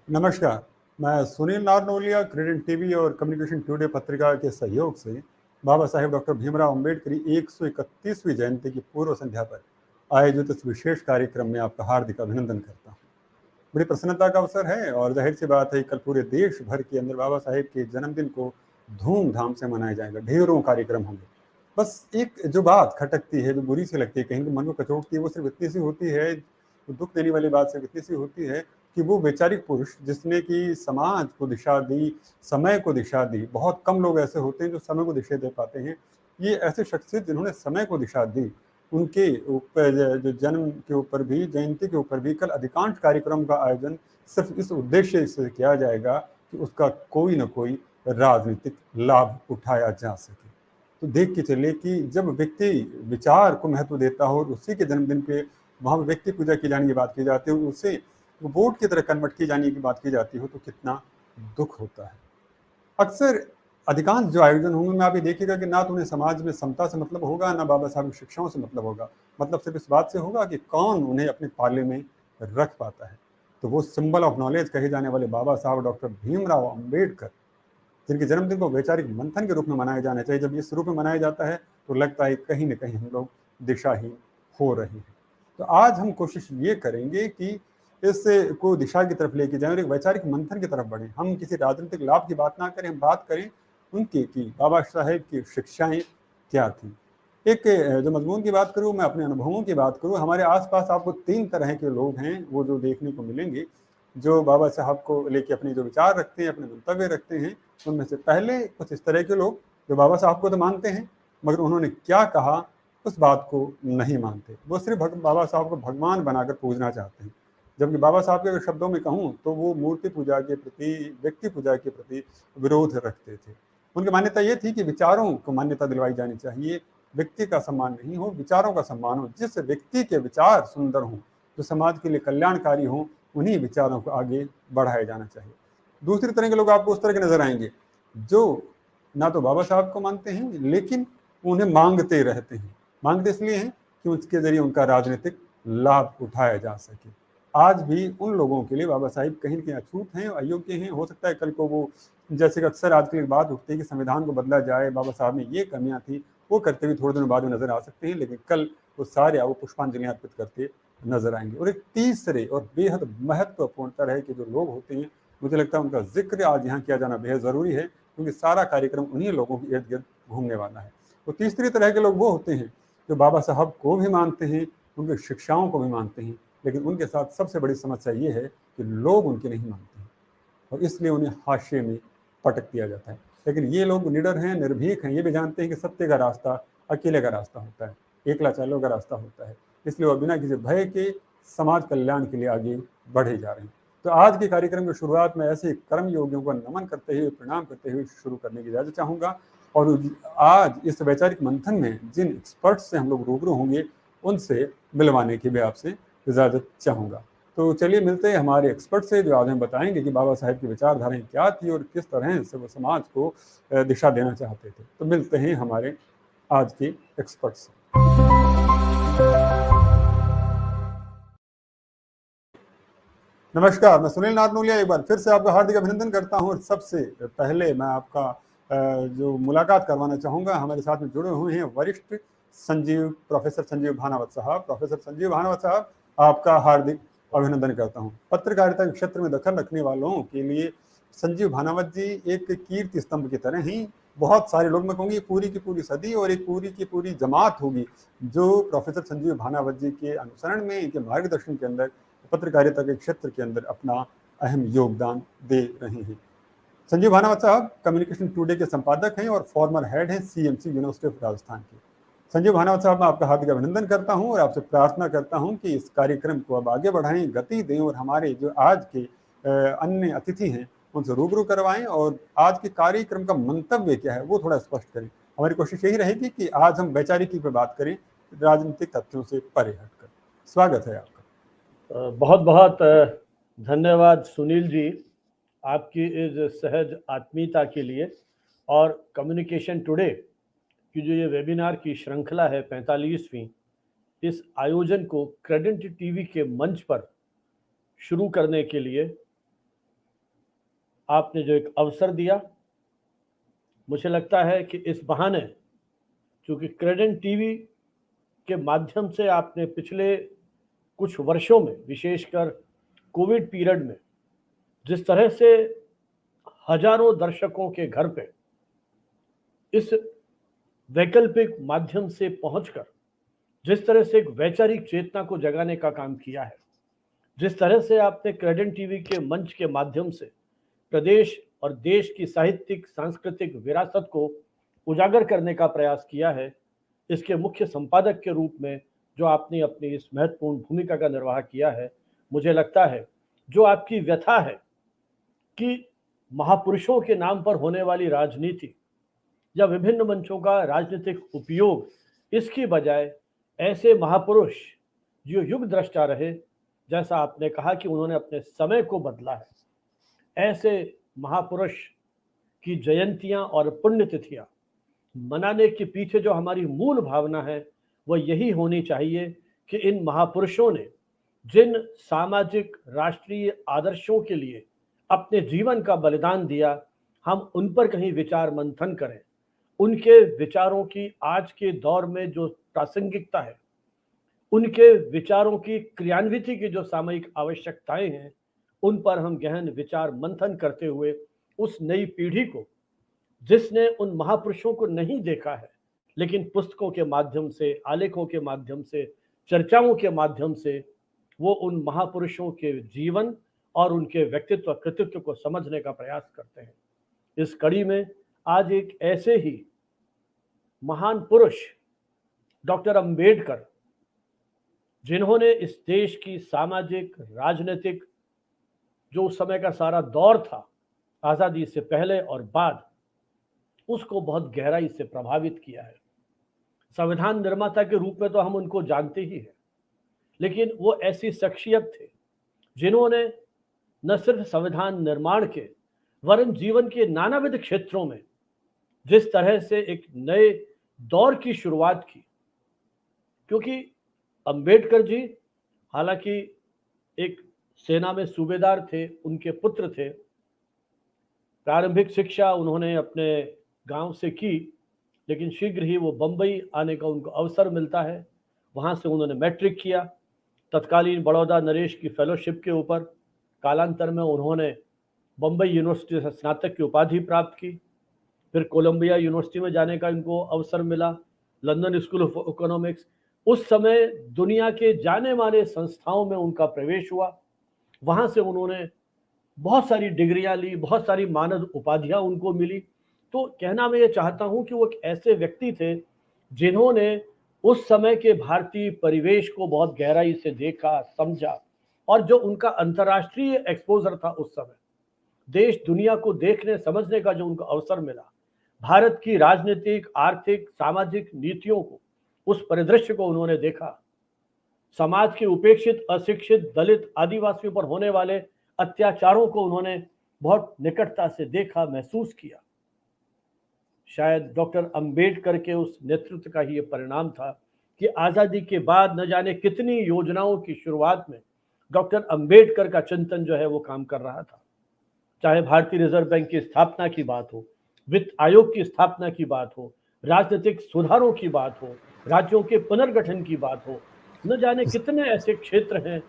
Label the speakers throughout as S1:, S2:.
S1: नमस्कार। मैं सुनील नारनोलिया क्रेडेंट टीवी और कम्युनिकेशन टुडे पत्रिका के सहयोग से बाबा साहेब डॉक्टर भीमराव अंबेडकर की 131वीं जयंती की पूर्व संध्या पर आयोजित इस विशेष कार्यक्रम में आपका हार्दिक अभिनंदन करता हूँ। बड़ी प्रसन्नता का अवसर है और जाहिर सी बात है, कल पूरे देश भर के अंदर बाबा साहेब के जन्मदिन को धूमधाम से मनाया जाएगा। ढेरों कार्यक्रम होंगे। बस एक जो बात खटकती है, जो बुरी सी लगती है, कहीं मन को कचोटती है, वो सिर्फ इतनी सी होती है, दुख देने वाली बात सिर्फ इतनी सी होती है कि वो वैचारिक पुरुष जिसने कि समाज को दिशा दी, समय को दिशा दी। बहुत कम लोग ऐसे होते हैं जो समय को दिशा दे पाते हैं। ये ऐसे शख्सियत जिन्होंने समय को दिशा दी, उनके ऊपर जो जन्म के ऊपर भी, जयंती के ऊपर भी कल अधिकांश कार्यक्रम का आयोजन सिर्फ इस उद्देश्य से किया जाएगा कि उसका कोई ना कोई राजनीतिक लाभ उठाया जा सके। तो देख के चले कि जब व्यक्ति विचार को महत्व देता हो और उसी के जन्मदिन पे वहाँ व्यक्ति पूजा की जाने की बात की जाती है, उसे वोट की तरह कन्वर्ट की जाने की बात की जाती हो, तो कितना दुख होता है। अक्सर अधिकांश जो आयोजन होंगे में आप ये देखिएगा कि ना तो उन्हें समाज में समता से मतलब होगा, ना बाबा साहब की शिक्षाओं से मतलब होगा। मतलब सिर्फ इस बात से होगा कि कौन उन्हें अपने पाले में रख पाता है। तो वो सिंबल ऑफ नॉलेज कहे जाने वाले बाबा साहब डॉक्टर भीमराव अंबेडकर, जिनके जन्मदिन को वैचारिक मंथन के रूप में मनाया जाना चाहिए, जब इस रूप में मनाया जाता है तो लगता है कहीं ना कहीं हम लोग दिशाहीन हो रहे हैं। तो आज हम कोशिश ये करेंगे कि इससे को दिशा की तरफ लेके जाएं और एक वैचारिक मंथन की तरफ बढ़ें। हम किसी राजनीतिक लाभ की बात ना करें, हम बात करें उनकी कि बाबा साहेब की शिक्षाएं क्या थी। एक जो मजमून की बात करूँ, मैं अपने अनुभवों की बात करूँ, हमारे आसपास आपको 3 तरह के लोग हैं वो जो देखने को मिलेंगे, जो बाबा साहब को लेके अपने जो विचार रखते हैं, अपने मंतव्य रखते हैं। उनमें से पहले कुछ इस तरह के लोग जो बाबा साहब को तो मानते हैं, मगर उन्होंने क्या कहा उस बात को नहीं मानते। वो सिर्फ बाबा साहब को भगवान बनाकर पूजना चाहते हैं। जबकि बाबा साहब के अगर शब्दों में कहूँ तो वो मूर्ति पूजा के प्रति, व्यक्ति पूजा के प्रति विरोध रखते थे। उनकी मान्यता ये थी कि विचारों को मान्यता दिलवाई जानी चाहिए, व्यक्ति का सम्मान नहीं हो, विचारों का सम्मान हो। जिस व्यक्ति के विचार सुंदर हों, जो समाज के लिए कल्याणकारी हों, उन्हीं विचारों को आगे बढ़ाया जाना चाहिए। दूसरी तरह के लोग आपको उस तरह के नजर आएंगे जो ना तो बाबा साहब को मानते हैं, लेकिन उन्हें मांगते रहते हैं। मांगते इसलिए हैं कि उसके जरिए उनका राजनीतिक लाभ उठाया जा सके। आज भी उन लोगों के लिए बाबा साहिब कहीं न कहीं अछूत हैं, अयोग्य हैं। हो सकता है कल को वो, जैसे कि अक्सर आजकल एक बात उठती है कि संविधान को बदला जाए, बाबा साहब में ये कमियां थी, वो करते हुए थोड़े दिनों बाद में नजर आ सकते हैं, लेकिन कल वो सारे वो पुष्पांजलि अर्पित करते नजर आएंगे। और एक तीसरे और बेहद महत्वपूर्ण तरह के जो लोग होते हैं, मुझे लगता है उनका जिक्र आज यहाँ किया जाना बेहद ज़रूरी है, क्योंकि सारा कार्यक्रम उन्हीं लोगों के इर्द गिर्द घूमने वाला है। तो तीसरी तरह के लोग वो होते हैं जो बाबा साहब को भी मानते हैं, उनकी शिक्षाओं को भी मानते हैं, लेकिन उनके साथ सबसे बड़ी समस्या ये है कि लोग उनके नहीं मानते हैं और इसलिए उन्हें हाशिए में पटक दिया जाता है। लेकिन ये लोग निडर हैं, निर्भीक हैं, ये भी जानते हैं कि सत्य का रास्ता अकेले का रास्ता होता है, एकला चालों का रास्ता होता है। इसलिए वो बिना किसी भय के समाज कल्याण के लिए आगे बढ़े जा रहे हैं। तो आज के कार्यक्रम की शुरुआत में ऐसे कर्म योगियों को नमन करते हुए, प्रणाम करते हुए शुरू करने की इजाज़त चाहूँगा। और आज इस वैचारिक मंथन में जिन एक्सपर्ट्स से हम लोग रूबरू होंगे, उनसे मिलवाने की भी आपसे इजाज़त चाहूँगा। तो चलिए मिलते हैं हमारे एक्सपर्ट से, जो आज हमें बताएंगे कि बाबा साहेब की विचारधाराएं क्या थी और किस तरह से वो समाज को दिशा देना चाहते थे। तो मिलते हैं हमारे आज के एक्सपर्ट से। नमस्कार, मैं सुनील नारनोलिया एक बार फिर से आपका हार्दिक अभिनंदन करता हूं। और सबसे पहले मैं आपका जो मुलाकात करवाना चाहूँगा, हमारे साथ में जुड़े हुए हैं वरिष्ठ प्रोफेसर संजीव भानावत साहब। प्रोफेसर संजीव भानावत साहब, आपका हार्दिक अभिनंदन करता हूं। पत्रकारिता के क्षेत्र में दखल रखने वालों के लिए संजीव भानावत जी एक कीर्ति स्तंभ की तरह ही। बहुत सारे लोग, मैं कहूँगी पूरी की पूरी सदी और एक पूरी की पूरी जमात होगी जो प्रोफेसर संजीव भानावत जी के अनुसरण में, इनके मार्गदर्शन के अंदर पत्रकारिता के क्षेत्र के अंदर अपना अहम योगदान दे रहे हैं। संजीव भानावत साहब कम्युनिकेशन टुडे के संपादक हैं और फॉर्मर हेड हैं सीएमसी यूनिवर्सिटी ऑफ राजस्थान के। संजीव भानावत साहब, मैं आपका हार्दिक अभिनंदन करता हूं और आपसे प्रार्थना करता हूं कि इस कार्यक्रम को अब आगे बढ़ाएं, गति दें और हमारे जो आज के अन्य अतिथि हैं उनसे रूबरू करवाएं और आज के कार्यक्रम का मंतव्य क्या है वो थोड़ा स्पष्ट करें। हमारी कोशिश यही रहेगी कि आज हम वैचारिकी पर बात करें, राजनीतिक तथ्यों से परे हटकर। स्वागत है आपका।
S2: बहुत बहुत धन्यवाद सुनील जी, आपकी इस सहज आत्मीयता के लिए। और कम्युनिकेशन टुडे की जो ये वेबिनार की श्रृंखला है 45वीं, इस आयोजन को क्रेडेंट टीवी के मंच पर शुरू करने के लिए आपने जो एक अवसर दिया, मुझे लगता है कि इस बहाने चूँकि क्रेडेंट टीवी के माध्यम से आपने पिछले कुछ वर्षों में, विशेषकर कोविड पीरियड में, जिस तरह से हजारों दर्शकों के घर पे इस वैकल्पिक माध्यम से पहुंचकर जिस तरह से एक वैचारिक चेतना को जगाने का काम किया है, जिस तरह से आपने क्रेडेंट टीवी के मंच के माध्यम से प्रदेश और देश की साहित्यिक सांस्कृतिक विरासत को उजागर करने का प्रयास किया है, इसके मुख्य संपादक के रूप में जो आपने अपनी इस महत्वपूर्ण भूमिका का निर्वाह किया है, मुझे लगता है जो आपकी व्यथा है कि महापुरुषों के नाम पर होने वाली राजनीति या विभिन्न मंचों का राजनीतिक उपयोग, इसकी बजाय ऐसे महापुरुष जो युग द्रष्टा रहे, जैसा आपने कहा कि उन्होंने अपने समय को बदला है, ऐसे महापुरुष की जयंतियां और पुण्यतिथियां मनाने के पीछे जो हमारी मूल भावना है वह यही होनी चाहिए कि इन महापुरुषों ने जिन सामाजिक राष्ट्रीय आदर्शों के लिए अपने जीवन का बलिदान दिया, हम उन पर कहीं विचार मंथन करें, उनके विचारों की आज के दौर में जो प्रासंगिकता है, उनके विचारों की क्रियान्विति की जो सामयिक आवश्यकताएं हैं, उन पर हम गहन विचार मंथन करते हुए उस नई पीढ़ी को, जिसने उन महापुरुषों को नहीं देखा है लेकिन पुस्तकों के माध्यम से, आलेखों के माध्यम से, चर्चाओं के माध्यम से वो उन महापुरुषों के जीवन और उनके व्यक्तित्व कृतित्व को समझने का प्रयास करते हैं। इस कड़ी में आज एक ऐसे ही महान पुरुष डॉक्टर अंबेडकर, जिन्होंने इस देश की सामाजिक राजनीतिक जो उस समय का सारा दौर था आज़ादी से पहले और बाद, उसको बहुत गहराई से प्रभावित किया है। संविधान निर्माता के रूप में तो हम उनको जानते ही हैं, लेकिन वो ऐसी शख्सियत थे जिन्होंने न सिर्फ संविधान निर्माण के वरन जीवन के नानाविध क्षेत्रों में जिस तरह से एक नए दौर की शुरुआत की, क्योंकि अंबेडकर जी हालांकि एक सेना में सूबेदार थे, उनके पुत्र थे, प्रारंभिक शिक्षा उन्होंने अपने गांव से की, लेकिन शीघ्र ही वो बम्बई आने का उनको अवसर मिलता है। वहाँ से उन्होंने मैट्रिक किया, तत्कालीन बड़ौदा नरेश की फेलोशिप के ऊपर। कालांतर में उन्होंने बम्बई यूनिवर्सिटी से स्नातक की उपाधि प्राप्त की, फिर कोलंबिया यूनिवर्सिटी में जाने का इनको अवसर मिला, लंदन स्कूल ऑफ इकोनॉमिक्स। उस समय दुनिया के जाने माने संस्थाओं में उनका प्रवेश हुआ। वहाँ से उन्होंने बहुत सारी डिग्रियां ली, बहुत सारी मानद उपाधियां उनको मिली। तो कहना मैं ये चाहता हूँ कि वो एक ऐसे व्यक्ति थे जिन्होंने उस समय के भारतीय परिवेश को बहुत गहराई से देखा, समझा, और जो उनका अंतर्राष्ट्रीय एक्सपोजर था उस समय, देश दुनिया को देखने समझने का जो उनको अवसर मिला, भारत की राजनीतिक, आर्थिक, सामाजिक नीतियों को, उस परिदृश्य को उन्होंने देखा। समाज के उपेक्षित, अशिक्षित, दलित, आदिवासियों पर होने वाले अत्याचारों को उन्होंने बहुत निकटता से देखा, महसूस किया। शायद डॉक्टर अंबेडकर के उस नेतृत्व का ही ये परिणाम था कि आज़ादी के बाद न जाने कितनी योजनाओं की शुरुआत में डॉक्टर अंबेडकर का चिंतन जो है वो काम कर रहा था। चाहे भारतीय रिजर्व बैंक की स्थापना की बात हो, वित्त आयोग की स्थापना की बात हो, राजनीतिक सुधारों की बात हो, राज्यों के पुनर्गठन की बात हो, न जाने कितने ऐसे क्षेत्र हैं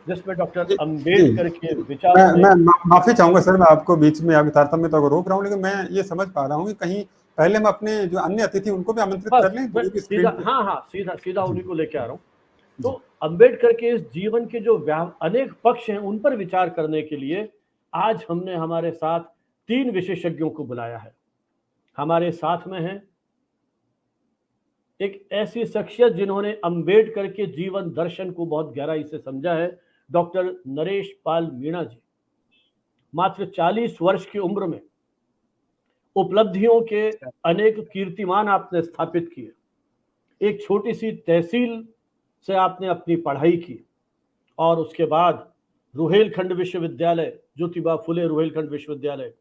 S2: जिसमें डॉक्टर अंबेडकर के विचारों ने।
S1: मैं माफी चाहूंगा सर, मैं आपको बीच में आपके तारतम्य तो रोक रहा हूँ, लेकिन मैं ये समझ पा रहा हूँ कि कहीं पहले हम अपने जो अन्य अतिथि उनको भी आमंत्रित कर लें।
S2: सीधा उन्हीं को लेके आ रहा हूँ। तो अंबेडकर के इस जीवन के जो अनेक पक्ष हैं उन पर विचार करने के लिए आज हमने हमारे साथ 3 विशेषज्ञों को बुलाया है। हमारे साथ में है एक ऐसी शख्सियत जिन्होंने अंबेडकर के जीवन दर्शन को बहुत गहराई से समझा है, डॉक्टर नरेश पाल मीणा जी। मात्र 40 वर्ष की उम्र में उपलब्धियों के अनेक कीर्तिमान आपने स्थापित किए। एक छोटी सी तहसील से आपने अपनी पढ़ाई की और उसके बाद रुहेलखंड विश्वविद्यालय, ज्योतिबा फुले रुहेलखंड विश्वविद्यालय,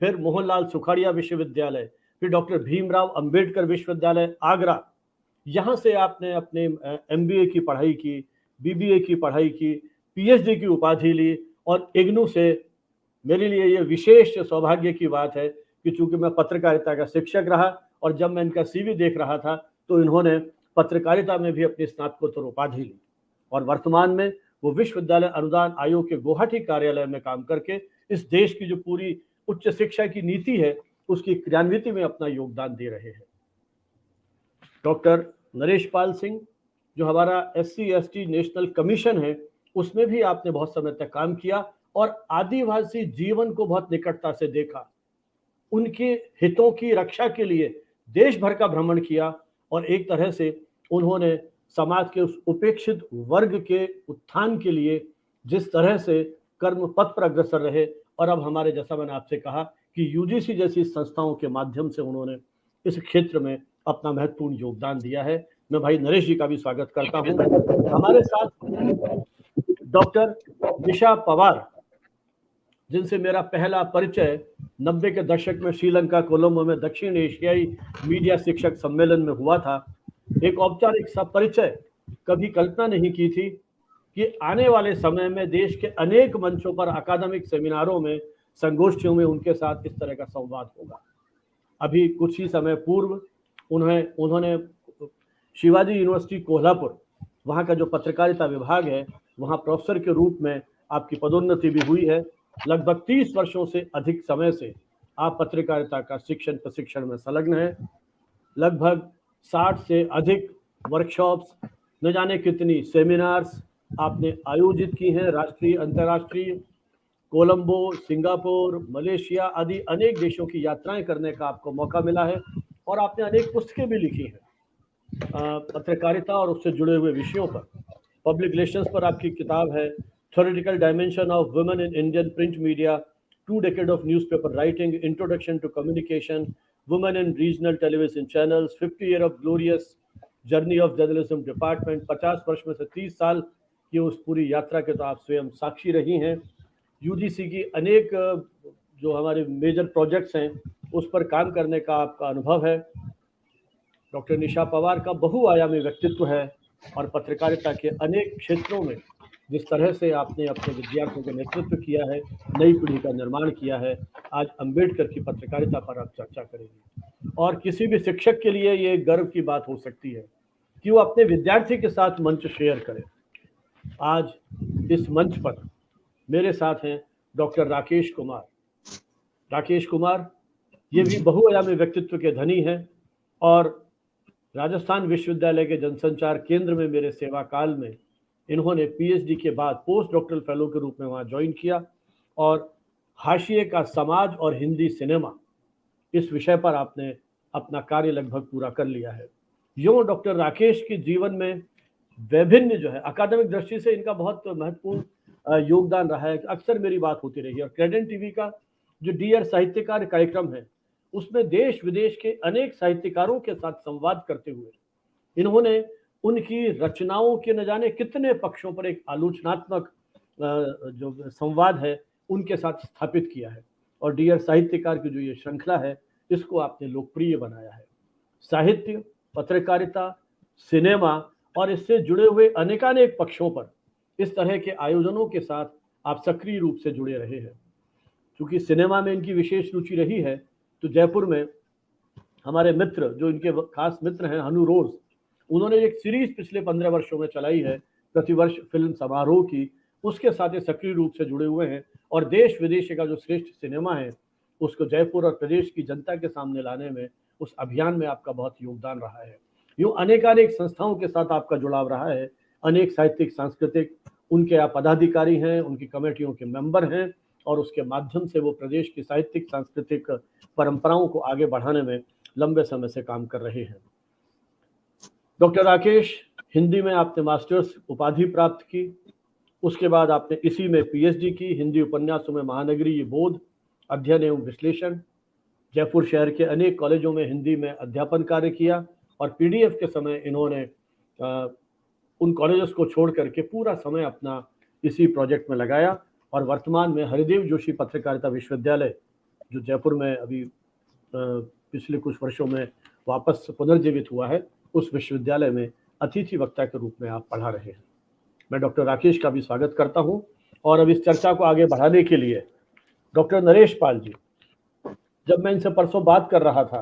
S2: फिर मोहनलाल सुखाड़िया विश्वविद्यालय, फिर डॉक्टर भीमराव अंबेडकर विश्वविद्यालय आगरा। यहाँ से आपने अपने MBA की पढ़ाई की, BBA की पढ़ाई की, PhD की उपाधि ली और इग्नू से मेरे लिए ये विशेष सौभाग्य की बात है कि चूंकि मैं पत्रकारिता का शिक्षक रहा और जब मैं इनका सीवी देख रहा था तो इन्होंने पत्रकारिता में भी अपनी स्नातकोत्तर उपाधि ली और वर्तमान में वो विश्वविद्यालय अनुदान आयोग के गुवाहाटी कार्यालय में काम करके इस देश की जो पूरी उच्च शिक्षा की नीति है उसकी क्रियान्विति में अपना योगदान दे रहे हैं। डॉक्टर नरेश पाल सिंह, जो हमारा SC/ST नेशनल कमीशन है, उसमें भी आपने बहुत समय तक काम किया और आदिवासी जीवन को बहुत निकटता से देखा, उनके हितों की रक्षा के लिए देश भर का भ्रमण किया और एक तरह से उन्होंने समाज के उस उपेक्षित वर्ग के उत्थान के लिए जिस तरह से कर्म पथ पर अग्रसर रहे और अब हमारे, जैसा मैंने आपसे कहा कि UGC जैसी संस्थाओं के माध्यम से उन्होंने इस क्षेत्र में अपना महत्वपूर्ण योगदान दिया है। मैं भाई नरेश जी का भी स्वागत करता हूं। हमारे साथ डॉक्टर निशा पवार, जिनसे मेरा पहला परिचय 90 के दशक में श्रीलंका कोलंबो में दक्षिण एशियाई मीडिया शिक्षक सम्मेलन में हुआ था। एक औपचारिक सा परिचय, कभी कल्पना नहीं की थी कि आने वाले समय में देश के अनेक मंचों पर अकादमिक सेमिनारों में, संगोष्ठियों में उनके साथ इस तरह का संवाद होगा। अभी कुछ ही समय पूर्व उन्होंने शिवाजी यूनिवर्सिटी कोल्हापुर, वहाँ का जो पत्रकारिता विभाग है, वहाँ प्रोफेसर के रूप में आपकी पदोन्नति भी हुई है। लगभग 30 वर्षों से अधिक समय से आप पत्रकारिता का शिक्षण प्रशिक्षण में संलग्न हैं। लगभग 60 से अधिक वर्कशॉप्स, न जाने कितनी सेमिनार्स आपने आयोजित की हैं, राष्ट्रीय अंतर्राष्ट्रीय, कोलंबो, सिंगापुर, मलेशिया आदि अनेक देशों की यात्राएं करने का आपको मौका मिला है और आपने अनेक पुस्तकें भी लिखी हैं पत्रकारिता और उससे जुड़े हुए विषयों पर। पब्लिक रिलेशंस पर आपकी किताब है theoretical dimension of women in Indian print media, 2 decades of newspaper writing, introduction to communication, women in regional television channels, 50 year of glorious journey of journalism department। 50 वर्ष में से 30 साल की उस पूरी यात्रा के तो आप स्वयं साक्षी रही हैं। UGC की अनेक जो हमारे मेजर प्रोजेक्ट्स हैं उस पर काम करने का आपका अनुभव है। डॉक्टर निशा पवार का बहुआयामी व्यक्तित्व है और पत्रकारिता के अनेक क्षेत्रों में जिस तरह से आपने अपने विद्यार्थियों का नेतृत्व किया है, नई पीढ़ी का निर्माण किया है, आज अंबेडकर की पत्रकारिता पर आप चर्चा करेंगे। और किसी भी शिक्षक के लिए ये गर्व की बात हो सकती है कि वो अपने विद्यार्थी के साथ मंच शेयर करे। आज इस मंच पर मेरे साथ हैं डॉक्टर राकेश कुमार। राकेश कुमार ये भी बहुआयामी व्यक्तित्व के धनी हैं और राजस्थान विश्वविद्यालय के जनसंचार केंद्र में मेरे सेवा काल में इन्होंने PhD के बाद पोस्ट डॉक्टरल फेलो के रूप में वहाँ ज्वाइन किया और हाशिए का समाज और हिंदी सिनेमा, इस विषय पर आपने अपना कार्य लगभग पूरा कर लिया है। यूँ डॉक्टर राकेश के जीवन में विभिन्न जो है अकादमिक दृष्टि से इनका बहुत महत्वपूर्ण योगदान रहा है। अक्सर मेरी बात होती रही है और क्रेडेंट टीवी का जो डियर साहित्यकार कार्यक्रम है उसमें देश विदेश के अनेक साहित्यकारों के साथ संवाद करते हुए इन्होंने उनकी रचनाओं के न जाने कितने पक्षों पर एक आलोचनात्मक जो संवाद है उनके साथ स्थापित किया है और डियर साहित्यकार की जो ये श्रृंखला है इसको आपने लोकप्रिय बनाया है। साहित्य, पत्रकारिता, सिनेमा और इससे जुड़े हुए अनेकानेक पक्षों पर इस तरह के आयोजनों के साथ आप सक्रिय रूप से जुड़े रहे हैं। क्योंकि सिनेमा में इनकी विशेष रुचि रही है तो जयपुर में हमारे मित्र, जो इनके खास मित्र हैं, हनु रोज, उन्होंने एक सीरीज पिछले 15 वर्षों में चलाई है प्रतिवर्ष फिल्म समारोह की, उसके साथ सक्रिय रूप से जुड़े हुए हैं और देश विदेश का जो श्रेष्ठ सिनेमा है उसको जयपुर और प्रदेश की जनता के सामने लाने में उस अभियान में आपका बहुत योगदान रहा है। यूँ अनेकानेक संस्थाओं के साथ आपका जुड़ाव रहा है, अनेक साहित्यिक सांस्कृतिक उनके आप पदाधिकारी हैं, उनकी कमेटियों के मेंबर हैं और उसके माध्यम से वो प्रदेश की साहित्यिक सांस्कृतिक परंपराओं को आगे बढ़ाने में लंबे समय से काम कर रहे हैं। डॉक्टर राकेश, हिंदी में आपने मास्टर्स उपाधि प्राप्त की, उसके बाद आपने इसी में PhD की, हिंदी उपन्यासों में महानगरीय बोध, अध्ययन एवं विश्लेषण। जयपुर शहर के अनेक कॉलेजों में हिंदी में अध्यापन कार्य किया और PDF के समय इन्होंने उन कॉलेजेस को छोड़ करके पूरा समय अपना इसी प्रोजेक्ट में लगाया और वर्तमान में हरिदेव जोशी पत्रकारिता विश्वविद्यालय, जो जयपुर में अभी पिछले कुछ वर्षों में वापस पुनर्जीवित हुआ है, उस विश्वविद्यालय में अतिथि वक्ता के रूप में आप पढ़ा रहे हैं। मैं डॉक्टर राकेश का भी स्वागत करता हूं और अब इस चर्चा को आगे बढ़ाने के लिए डॉक्टर नरेश पाल जी, जब मैं इनसे परसों बात कर रहा था,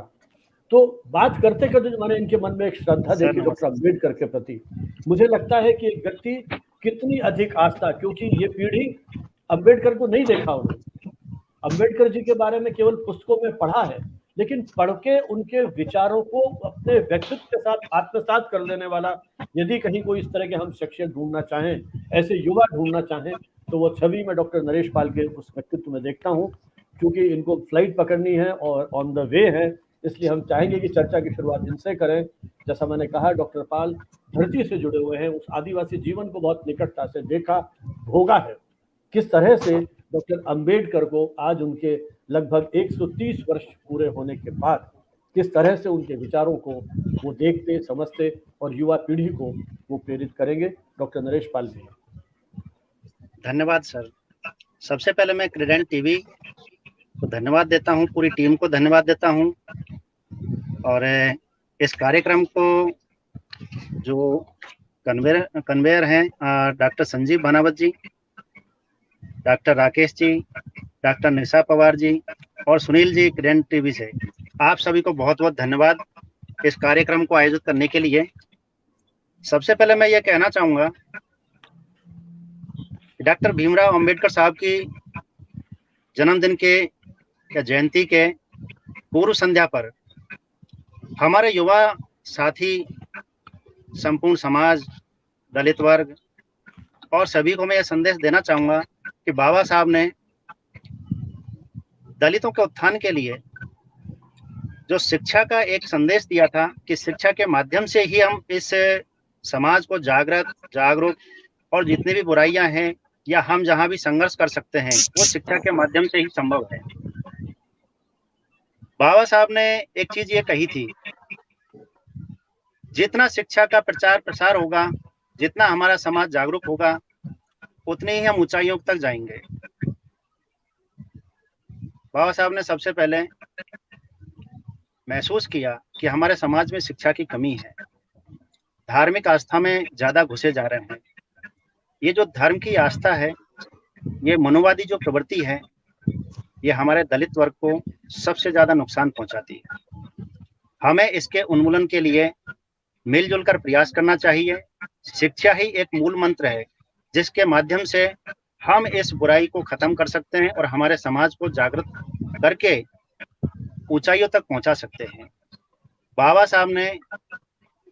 S2: तो बात करते करते मैंने इनके मन में एक श्रद्धा
S3: सर,
S2: देखी डॉक्टर अम्बेडकर के प्रति। मुझे लगता है कि एक व्यक्ति कितनी अधिक आस्था, क्योंकि ये पीढ़ी अम्बेडकर को नहीं देखा उन्होंने, अम्बेडकर जी के बारे में केवल पुस्तकों में पढ़ा है, लेकिन पढ़ के उनके विचारों को अपने व्यक्तित्व के साथ आत्मसात कर लेने वाला यदि कहीं कोई इस तरह के हम शख्सियत ढूंढना चाहें, ऐसे युवा ढूंढना चाहें, तो वो छवि में डॉक्टर नरेश पाल के उस व्यक्तित्व में देखता हूँ। क्योंकि इनको फ्लाइट पकड़नी है और ऑन द वे है, इसलिए हम चाहेंगे कि चर्चा की शुरुआत इनसे करें। जैसा मैंने कहा, डॉक्टर पाल धरती से जुड़े हुए हैं, उस आदिवासी जीवन को बहुत निकटता से देखा, भोगा है। किस तरह से डॉक्टर अम्बेडकर को आज उनके लगभग 130 वर्ष पूरे होने के बाद किस तरह से उनके विचारों को वो देखते, समझते और युवा पीढ़ी को वो प्रेरित करेंगे। डॉक्टर नरेश पाल जी।
S3: धन्यवाद सर। सबसे पहले मैं क्रेडेंट टीवी को धन्यवाद देता हूं, पूरी टीम को धन्यवाद देता हूं, और इस कार्यक्रम को जो कन्वेयर हैं डॉक्टर संजीव बनावत जी, डॉक्टर राकेश जी, डॉक्टर निशा पवार जी और सुनील जी क्रेडेंट टीवी से, आप सभी को बहुत बहुत धन्यवाद इस कार्यक्रम को आयोजित करने के लिए। सबसे पहले मैं ये कहना चाहूँगा कि डॉक्टर भीमराव अंबेडकर साहब की जन्मदिन के या जयंती के पूर्व संध्या पर हमारे युवा साथी, संपूर्ण समाज, दलित वर्ग और सभी को मैं यह संदेश देना चाहूँगा कि बाबा साहब ने दलितों के उत्थान के लिए जो शिक्षा का एक संदेश दिया था कि शिक्षा के माध्यम से ही हम इस समाज को जागरूक और जितनी भी बुराइयां हैं या हम जहां भी संघर्ष कर सकते हैं वो शिक्षा के माध्यम से ही संभव है। बाबा साहब ने एक चीज ये कही थी, जितना शिक्षा का प्रचार प्रसार होगा, जितना हमारा समाज जागरूक होगा, उतनी ही हम ऊंचाइयों तक जाएंगे। बाबा साहब ने सबसे पहले महसूस किया कि हमारे समाज में शिक्षा की कमी है, धार्मिक आस्था में ज्यादा घुसे जा रहे हैं। ये जो धर्म की आस्था है, ये मनोवादी जो प्रवृत्ति है, ये हमारे दलित वर्ग को सबसे ज्यादा नुकसान पहुंचाती है। हमें इसके उन्मूलन के लिए मिलजुल कर प्रयास करना चाहिए। शिक्षा ही एक मूल मंत्र है जिसके माध्यम से हम इस बुराई को खत्म कर सकते हैं और हमारे समाज को जागृत करके ऊंचाइयों तक पहुंचा सकते हैं। बाबा साहब ने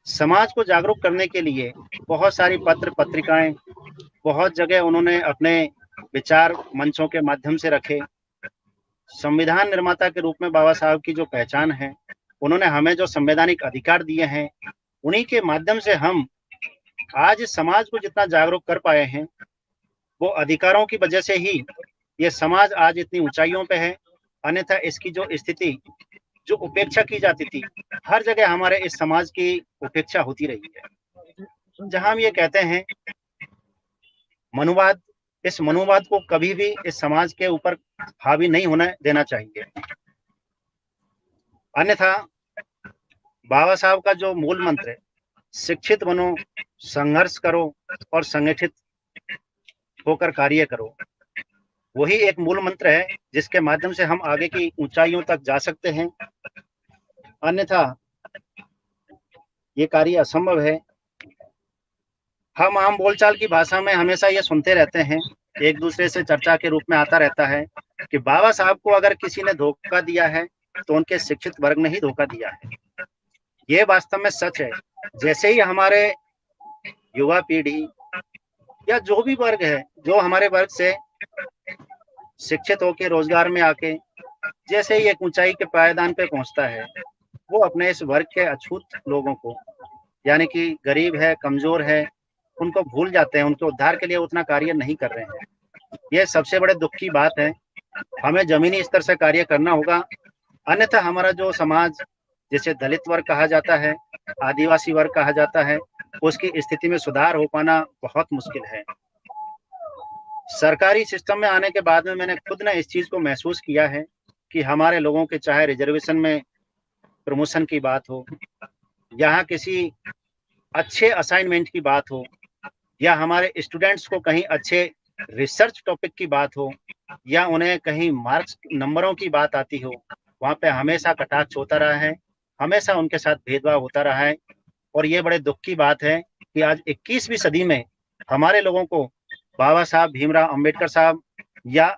S3: समाज को जागरूक करने के लिए बहुत सारी पत्र पत्रिकाएं, बहुत जगह उन्होंने अपने विचार मंचों के माध्यम से रखे। संविधान निर्माता के रूप में बाबा साहब की जो पहचान है, उन्होंने हमें जो संवैधानिक अधिकार दिए हैं, उन्हीं के माध्यम से हम आज इस समाज को जितना जागरूक कर पाए हैं, वो अधिकारों की वजह से ही ये समाज आज इतनी ऊंचाइयों पे है। अन्यथा इसकी जो स्थिति, जो उपेक्षा की जाती थी, हर जगह हमारे इस समाज की उपेक्षा होती रही है। जहां हम ये कहते हैं मनुवाद, इस मनुवाद को कभी भी इस समाज के ऊपर हावी नहीं होने देना चाहिए। अन्यथा बाबा साहब का जो मूल मंत्र है, शिक्षित बनो, संघर्ष करो और संगठित होकर कार्य करो, वही एक मूल मंत्र है जिसके माध्यम से हम आगे की ऊंचाइयों तक जा सकते हैं। अन्यथा ये कार्य असंभव है। हम आम बोलचाल की भाषा में हमेशा ये सुनते रहते हैं, एक दूसरे से चर्चा के रूप में आता रहता है कि बाबा साहब को अगर किसी ने धोखा दिया है तो उनके शिक्षित वर्ग ने ही धोखा दिया है। ये वास्तव में सच है। जैसे ही हमारे युवा पीढ़ी या जो भी वर्ग है, जो हमारे वर्ग से शिक्षित होकर रोजगार में आके जैसे ही एक ऊंचाई के पायदान पे पहुंचता है, वो अपने इस वर्ग के अछूत लोगों को, यानी कि गरीब है, कमजोर है, उनको भूल जाते हैं, उनके उद्धार के लिए उतना कार्य नहीं कर रहे हैं। ये सबसे बड़े दुख की बात है। हमें जमीनी स्तर से कार्य करना होगा, अन्यथा हमारा जो समाज, जिसे दलित वर्ग कहा जाता है, आदिवासी वर्ग कहा जाता है, उसकी स्थिति में सुधार हो पाना बहुत मुश्किल है। सरकारी सिस्टम में आने के बाद में मैंने खुद ने इस चीज को महसूस किया है कि हमारे लोगों के, चाहे रिजर्वेशन में प्रमोशन की बात हो, यहाँ किसी अच्छे असाइनमेंट की बात हो, या हमारे स्टूडेंट्स को कहीं अच्छे रिसर्च टॉपिक की बात हो या उन्हें कहीं मार्क्स नंबरों की बात आती हो, वहाँ पे हमेशा कटाक्ष होता रहा है, हमेशा उनके साथ भेदभाव होता रहा है। और ये बड़े दुख की बात है कि आज 21वीं सदी में हमारे लोगों को बाबा साहब भीमराव अंबेडकर साहब या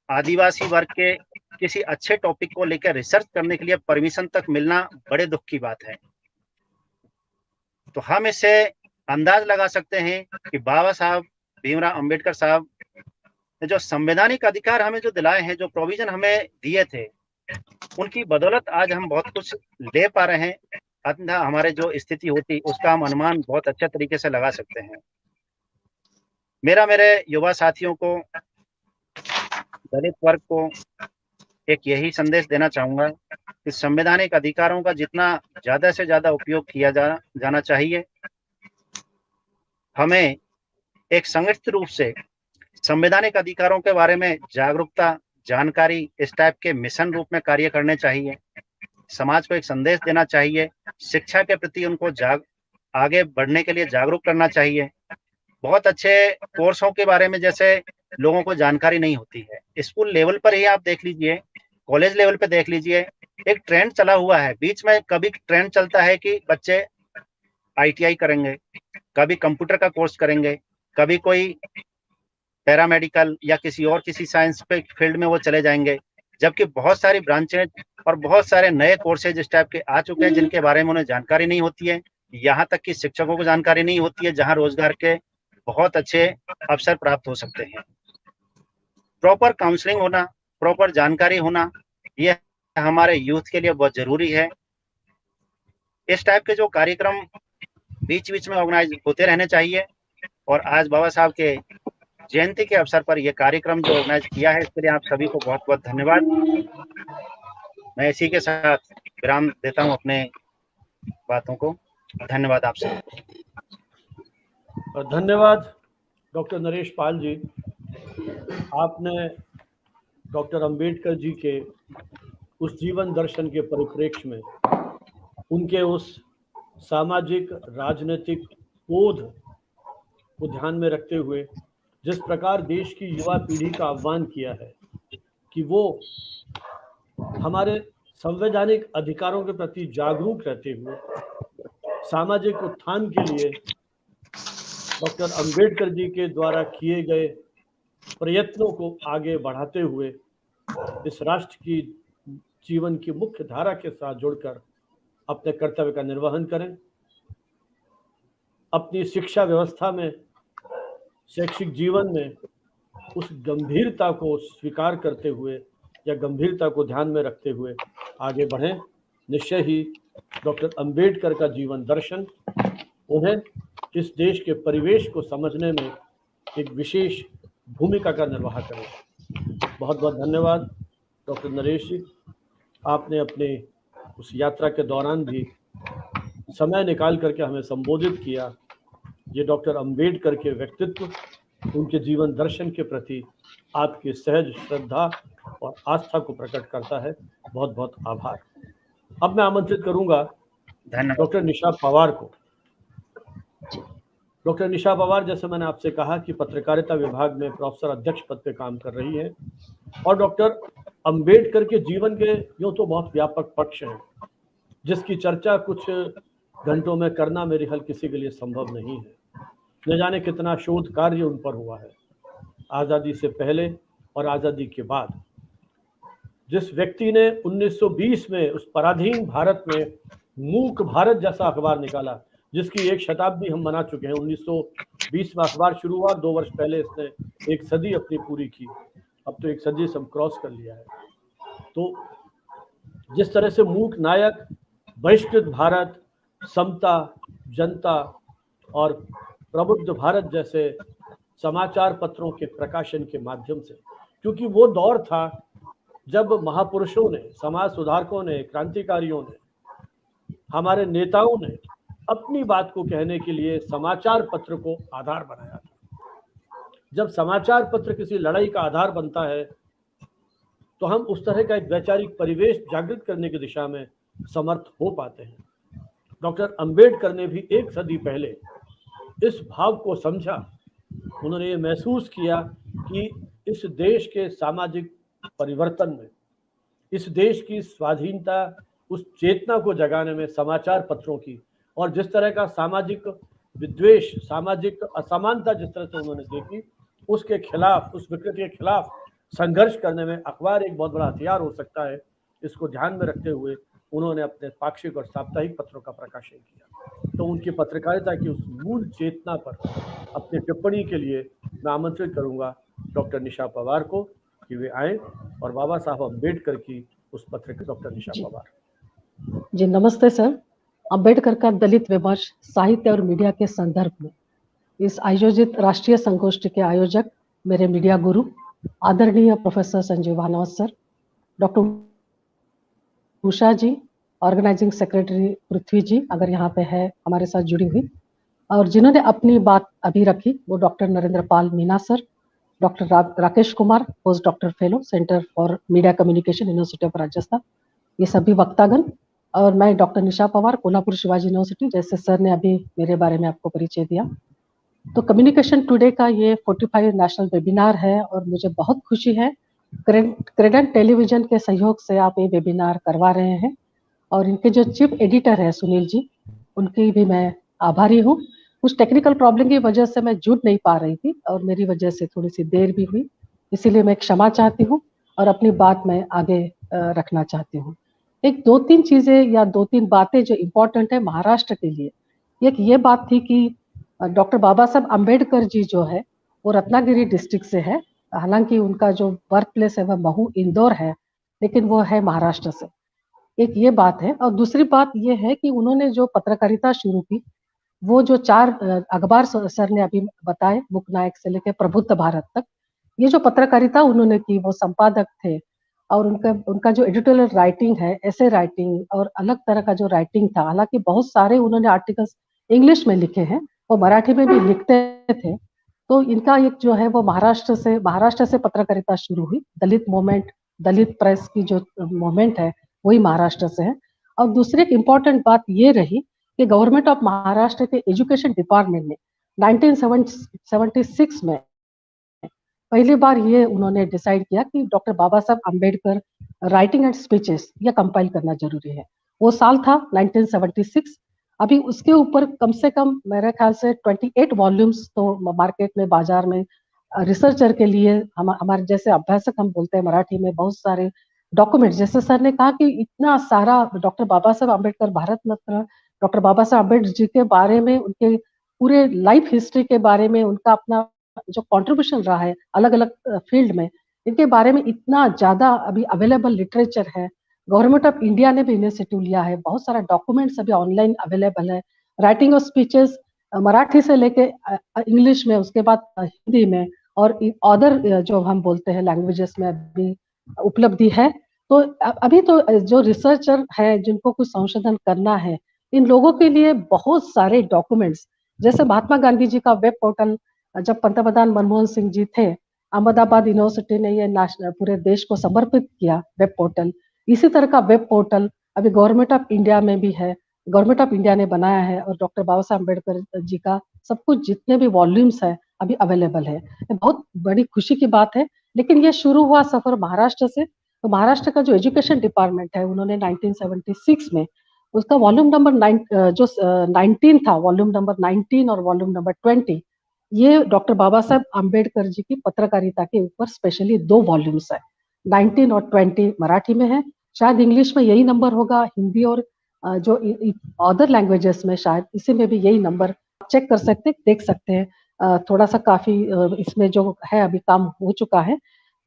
S3: आदिवासी वर्ग के किसी अच्छे टॉपिक को लेकर रिसर्च करने के लिए परमिशन तक मिलना बड़े दुख की बात है। तो हम इससे अंदाज लगा सकते हैं कि बाबा साहब भीमराव अंबेडकर साहब ने जो संवैधानिक अधिकार हमें जो दिलाए हैं, जो प्रोविजन हमें दिए थे, उनकी बदौलत आज हम बहुत कुछ ले पा रहे हैं। अन्यथा हमारे जो स्थिति होती उसका हम अनुमान बहुत अच्छे तरीके से लगा सकते हैं। मेरे युवा साथियों को, दलित वर्ग को एक यही संदेश देना चाहूंगा कि संवैधानिक अधिकारों का जितना ज्यादा से ज्यादा उपयोग किया जाना चाहिए। हमें एक संगठित रूप से संवैधानिक अधिकारों के बारे में जागरूकता, जानकारी इस टाइप के मिशन रूप में कार्य करने चाहिए। समाज को एक संदेश देना चाहिए, शिक्षा के प्रति उनको आगे बढ़ने के लिए जागरूक करना चाहिए। बहुत अच्छे कोर्सों के बारे में जैसे लोगों को जानकारी नहीं होती है। स्कूल लेवल पर ही आप देख लीजिए, कॉलेज लेवल पे देख लीजिए, एक ट्रेंड चला हुआ है। बीच में कभी ट्रेंड चलता है कि बच्चे ITI करेंगे, कभी कंप्यूटर का कोर्स करेंगे, कभी कोई पैरामेडिकल या किसी साइंस पे फील्ड में वो चले जाएंगे, जबकि बहुत सारी ब्रांचेज और बहुत सारे नए कोर्सेज इस टाइप के आ चुके हैं जिनके बारे में उन्हें जानकारी नहीं होती है। यहाँ तक कि शिक्षकों को जानकारी नहीं होती है, जहाँ रोजगार के बहुत अच्छे अवसर प्राप्त हो सकते हैं। प्रॉपर काउंसलिंग होना, प्रॉपर जानकारी होना, यह हमारे यूथ के लिए बहुत जरूरी है। इस टाइप के जो कार्यक्रम बीच बीच में ऑर्गेनाइज होते रहने चाहिए। और आज बाबा साहब के जयंती के अवसर पर यह कार्यक्रम जो ऑर्गेनाइज किया है, इसके लिए आप सभी को बहुत बहुत धन्यवाद। मैं इसी के साथ विराम देता हूं अपने बातों को। धन्यवाद आप सबको।
S2: धन्यवाद डॉक्टर नरेश पाल जी। आपने डॉक्टर अंबेडकर जी के उस जीवन दर्शन के परिप्रेक्ष्य में उनके उस सामाजिक राजनीतिक बोध को ध्यान में रखते हुए जिस प्रकार देश की युवा पीढ़ी का आह्वान किया है कि वो हमारे संवैधानिक अधिकारों के प्रति जागरूक रहते हुए सामाजिक उत्थान के लिए डॉक्टर अंबेडकर जी के द्वारा किए गए प्रयत्नों को आगे बढ़ाते हुए इस राष्ट्र की जीवन की मुख्य धारा के साथ जुड़कर अपने कर्तव्य का निर्वहन करें। अपनी शिक्षा व्यवस्था में, शैक्षिक जीवन में उस गंभीरता को स्वीकार करते हुए या गंभीरता को ध्यान में रखते हुए आगे बढ़ें। निश्चय ही डॉक्टर अंबेडकर का जीवन दर्शन उन्हें इस देश के परिवेश को समझने में एक विशेष भूमिका का निर्वाह करें। बहुत बहुत धन्यवाद डॉक्टर नरेश जी। आपने अपने उस यात्रा के दौरान भी समय निकाल करके हमें संबोधित किया। ये डॉक्टर अंबेडकर के व्यक्तित्व, उनके जीवन दर्शन के प्रति आपकी सहज श्रद्धा और आस्था को प्रकट करता है। बहुत बहुत आभार। अब मैं आमंत्रित करूंगा डॉक्टर निशा पवार को। डॉक्टर निशा पवार, जैसे मैंने आपसे कहा कि पत्रकारिता विभाग में प्रोफेसर अध्यक्ष पद पे काम कर रही है और डॉक्टर अंबेडकर के जीवन के यूँ तो बहुत व्यापक पक्ष हैं जिसकी चर्चा कुछ घंटों में करना मेरे ख्याल किसी के लिए संभव नहीं है। न जाने कितना शोध कार्य उन पर हुआ है, आज़ादी से पहले और आज़ादी के बाद। जिस व्यक्ति ने 1920 में उस पराधीन भारत में मूक भारत जैसा अखबार निकाला, जिसकी एक शताब्दी हम मना चुके हैं। 1920 में अखबार शुरू हुआ, 2 वर्ष पहले इसने एक सदी अपनी पूरी की, अब तो एक सदी से हम क्रॉस कर लिया है। तो जिस तरह से मूक नायक, बहिष्कृत भारत, समता, जनता और प्रबुद्ध भारत जैसे समाचार पत्रों के प्रकाशन के माध्यम से, क्योंकि वो दौर था जब महापुरुषों ने, समाज सुधारकों ने, क्रांतिकारियों ने, हमारे नेताओं ने अपनी बात को कहने के लिए समाचार पत्र को आधार बनाया था। जब समाचार पत्र किसी लड़ाई का आधार बनता है तो हम उस तरह का एक वैचारिक परिवेश जागृत करने की दिशा में समर्थ हो पाते हैं। डॉक्टर अंबेडकर ने भी एक सदी पहले इस भाव को समझा उन्होंने ये महसूस किया कि इस देश के सामाजिक परिवर्तन में, इस देश की स्वाधीनता, उस चेतना को जगाने में समाचार पत्रों की, और जिस तरह का सामाजिक विद्वेष, सामाजिक असमानता जिस तरह से उन्होंने देखी, उसके खिलाफ, उस विकृति के खिलाफ संघर्ष करने में अखबार एक बहुत बड़ा हथियार हो सकता है। इसको ध्यान में रखते हुए उन्होंने अपने पाक्षिक और साप्ताहिक पत्रों का प्रकाशन किया। तो उनकी पत्रकारिता की उस मूल चेतना पर अपनी टिप्पणी के लिए मैं आमंत्रित करूंगा डॉक्टर निशा पवार को कि वे आए और बाबा साहब अम्बेडकर की उस पत्रिका, डॉक्टर निशा पवार
S4: जी नमस्ते सर। अम्बेडकर का दलित विमर्श साहित्य और मीडिया के संदर्भ में इस आयोजित राष्ट्रीय संगोष्ठी के आयोजक मेरे मीडिया गुरु आदरणीय professor Sanjeev भानवत sir, doctor Usha जी, ऑर्गेनाइजिंग सेक्रेटरी पृथ्वी जी अगर यहाँ पे है हमारे साथ जुड़ी हुई, और जिन्होंने अपनी बात अभी रखी वो doctor Narendra Pal Meena sir, doctor Rakesh Kumar, post doctor fellow, centre for media communication, university of Rajasthan, ये सभी वक्तागण, और मैं डॉक्टर निशा पवार, कोल्हापुर शिवाजी यूनिवर्सिटी, जैसे सर ने अभी मेरे बारे में आपको परिचय दिया। तो कम्युनिकेशन टुडे का ये 45 नेशनल वेबिनार है और मुझे बहुत खुशी है क्रेडेंट टेलीविजन के सहयोग से आप ये वेबिनार करवा रहे हैं, और इनके जो चीफ एडिटर है सुनील जी, उनकी भी मैं आभारी हूँ। कुछ टेक्निकल प्रॉब्लम की वजह से मैं जुड़ नहीं पा रही थी और मेरी वजह से थोड़ी सी देर भी हुई, इसीलिए मैं क्षमा चाहती हूँ और अपनी बात मैं आगे रखना चाहती हूँ। एक दो तीन चीजें या दो तीन बातें जो इम्पोर्टेंट है महाराष्ट्र के लिए। एक ये बात थी कि डॉक्टर बाबा साहब अम्बेडकर जी जो है वो रत्नागिरी डिस्ट्रिक्ट से है, हालांकि उनका जो बर्थ प्लेस है वह महू इंदौर है, लेकिन वो है महाराष्ट्र से। एक ये बात है, और दूसरी बात ये है कि उन्होंने जो पत्रकारिता शुरू की वो जो 4 अखबार सर ने अभी बताए, मुकनायक से लेकर प्रबुद्ध भारत तक, ये जो पत्रकारिता उन्होंने की वो संपादक थे, और उनका जो एडिटोरियल राइटिंग है, ऐसे राइटिंग और अलग तरह का जो राइटिंग था, हालांकि बहुत सारे उन्होंने आर्टिकल्स इंग्लिश में लिखे हैं, वो मराठी में भी लिखते थे। तो इनका एक जो है वो महाराष्ट्र से पत्रकारिता शुरू हुई। दलित मूवमेंट, दलित प्रेस की जो मूवमेंट है वही महाराष्ट्र से है। और दूसरी एक इम्पॉर्टेंट बात ये रही कि गवर्नमेंट ऑफ महाराष्ट्र के एजुकेशन डिपार्टमेंट ने 1976 में पहली बार ये उन्होंने डिसाइड किया कि doctor Baba Saheb Ambedkar writing and speeches ये कंपाइल करना जरूरी है। वो साल था 1976। अभी उसके ऊपर कम से कम मेरे ख्याल से 28 वॉल्यूम्स तो मार्केट में, बाजार में रिसर्चर के लिए, हमारे जैसे अभ्यासक हम बोलते हैं मराठी में, बहुत सारे डॉक्यूमेंट, जैसे सर ने कहा कि इतना सारा डॉक्टर बाबा साहब अम्बेडकर, भारत रत्न डॉक्टर बाबा साहब अम्बेडकर जी के बारे में, उनके पूरे लाइफ हिस्ट्री के बारे में, उनका अपना जो कंट्रीब्यूशन रहा है अलग अलग फील्ड में, इनके बारे में इतना ज्यादा अभी अवेलेबल लिटरेचर है। गवर्नमेंट ऑफ इंडिया ने भी इनिशिएटिव लिया है, बहुत सारा डॉक्यूमेंट्स अभी ऑनलाइन अवेलेबल है। राइटिंग ऑफ स्पीचेस मराठी से लेके इंग्लिश में, उसके बाद हिंदी में, और अदर जो हम बोलते हैं लैंग्वेजेस में अभी उपलब्धि है। तो अभी तो जो रिसर्चर है जिनको कुछ संशोधन करना है, इन लोगों के लिए बहुत सारे डॉक्यूमेंट्स, जैसे महात्मा गांधी जी का वेब पोर्टल, जब पंतप्रधान मनमोहन सिंह जी थे, अहमदाबाद यूनिवर्सिटी ने ये पूरे देश को समर्पित किया वेब पोर्टल। इसी तरह का वेब पोर्टल अभी गवर्नमेंट ऑफ इंडिया में भी है, गवर्नमेंट ऑफ इंडिया ने बनाया है, और डॉक्टर बाबा साहब अम्बेडकर जी का सब कुछ जितने भी वॉल्यूम्स है अभी अवेलेबल है। बहुत बड़ी खुशी की बात है। लेकिन ये शुरू हुआ सफर महाराष्ट्र से। तो महाराष्ट्र का जो एजुकेशन डिपार्टमेंट है, उन्होंने 1976 में उसका वॉल्यूम नंबर 19 था, वॉल्यूम नंबर 19 और वॉल्यूम नंबर 20, ये डॉक्टर बाबा साहब अम्बेडकर जी की पत्रकारिता के ऊपर स्पेशली 2 वॉल्यूम्स है। 19 और 20 मराठी में है, शायद इंग्लिश में यही नंबर होगा, हिंदी और जो अदर लैंग्वेजेस में शायद इसी में भी यही नंबर, चेक कर सकते, देख सकते हैं। थोड़ा सा काफी इसमें जो है अभी काम हो चुका है।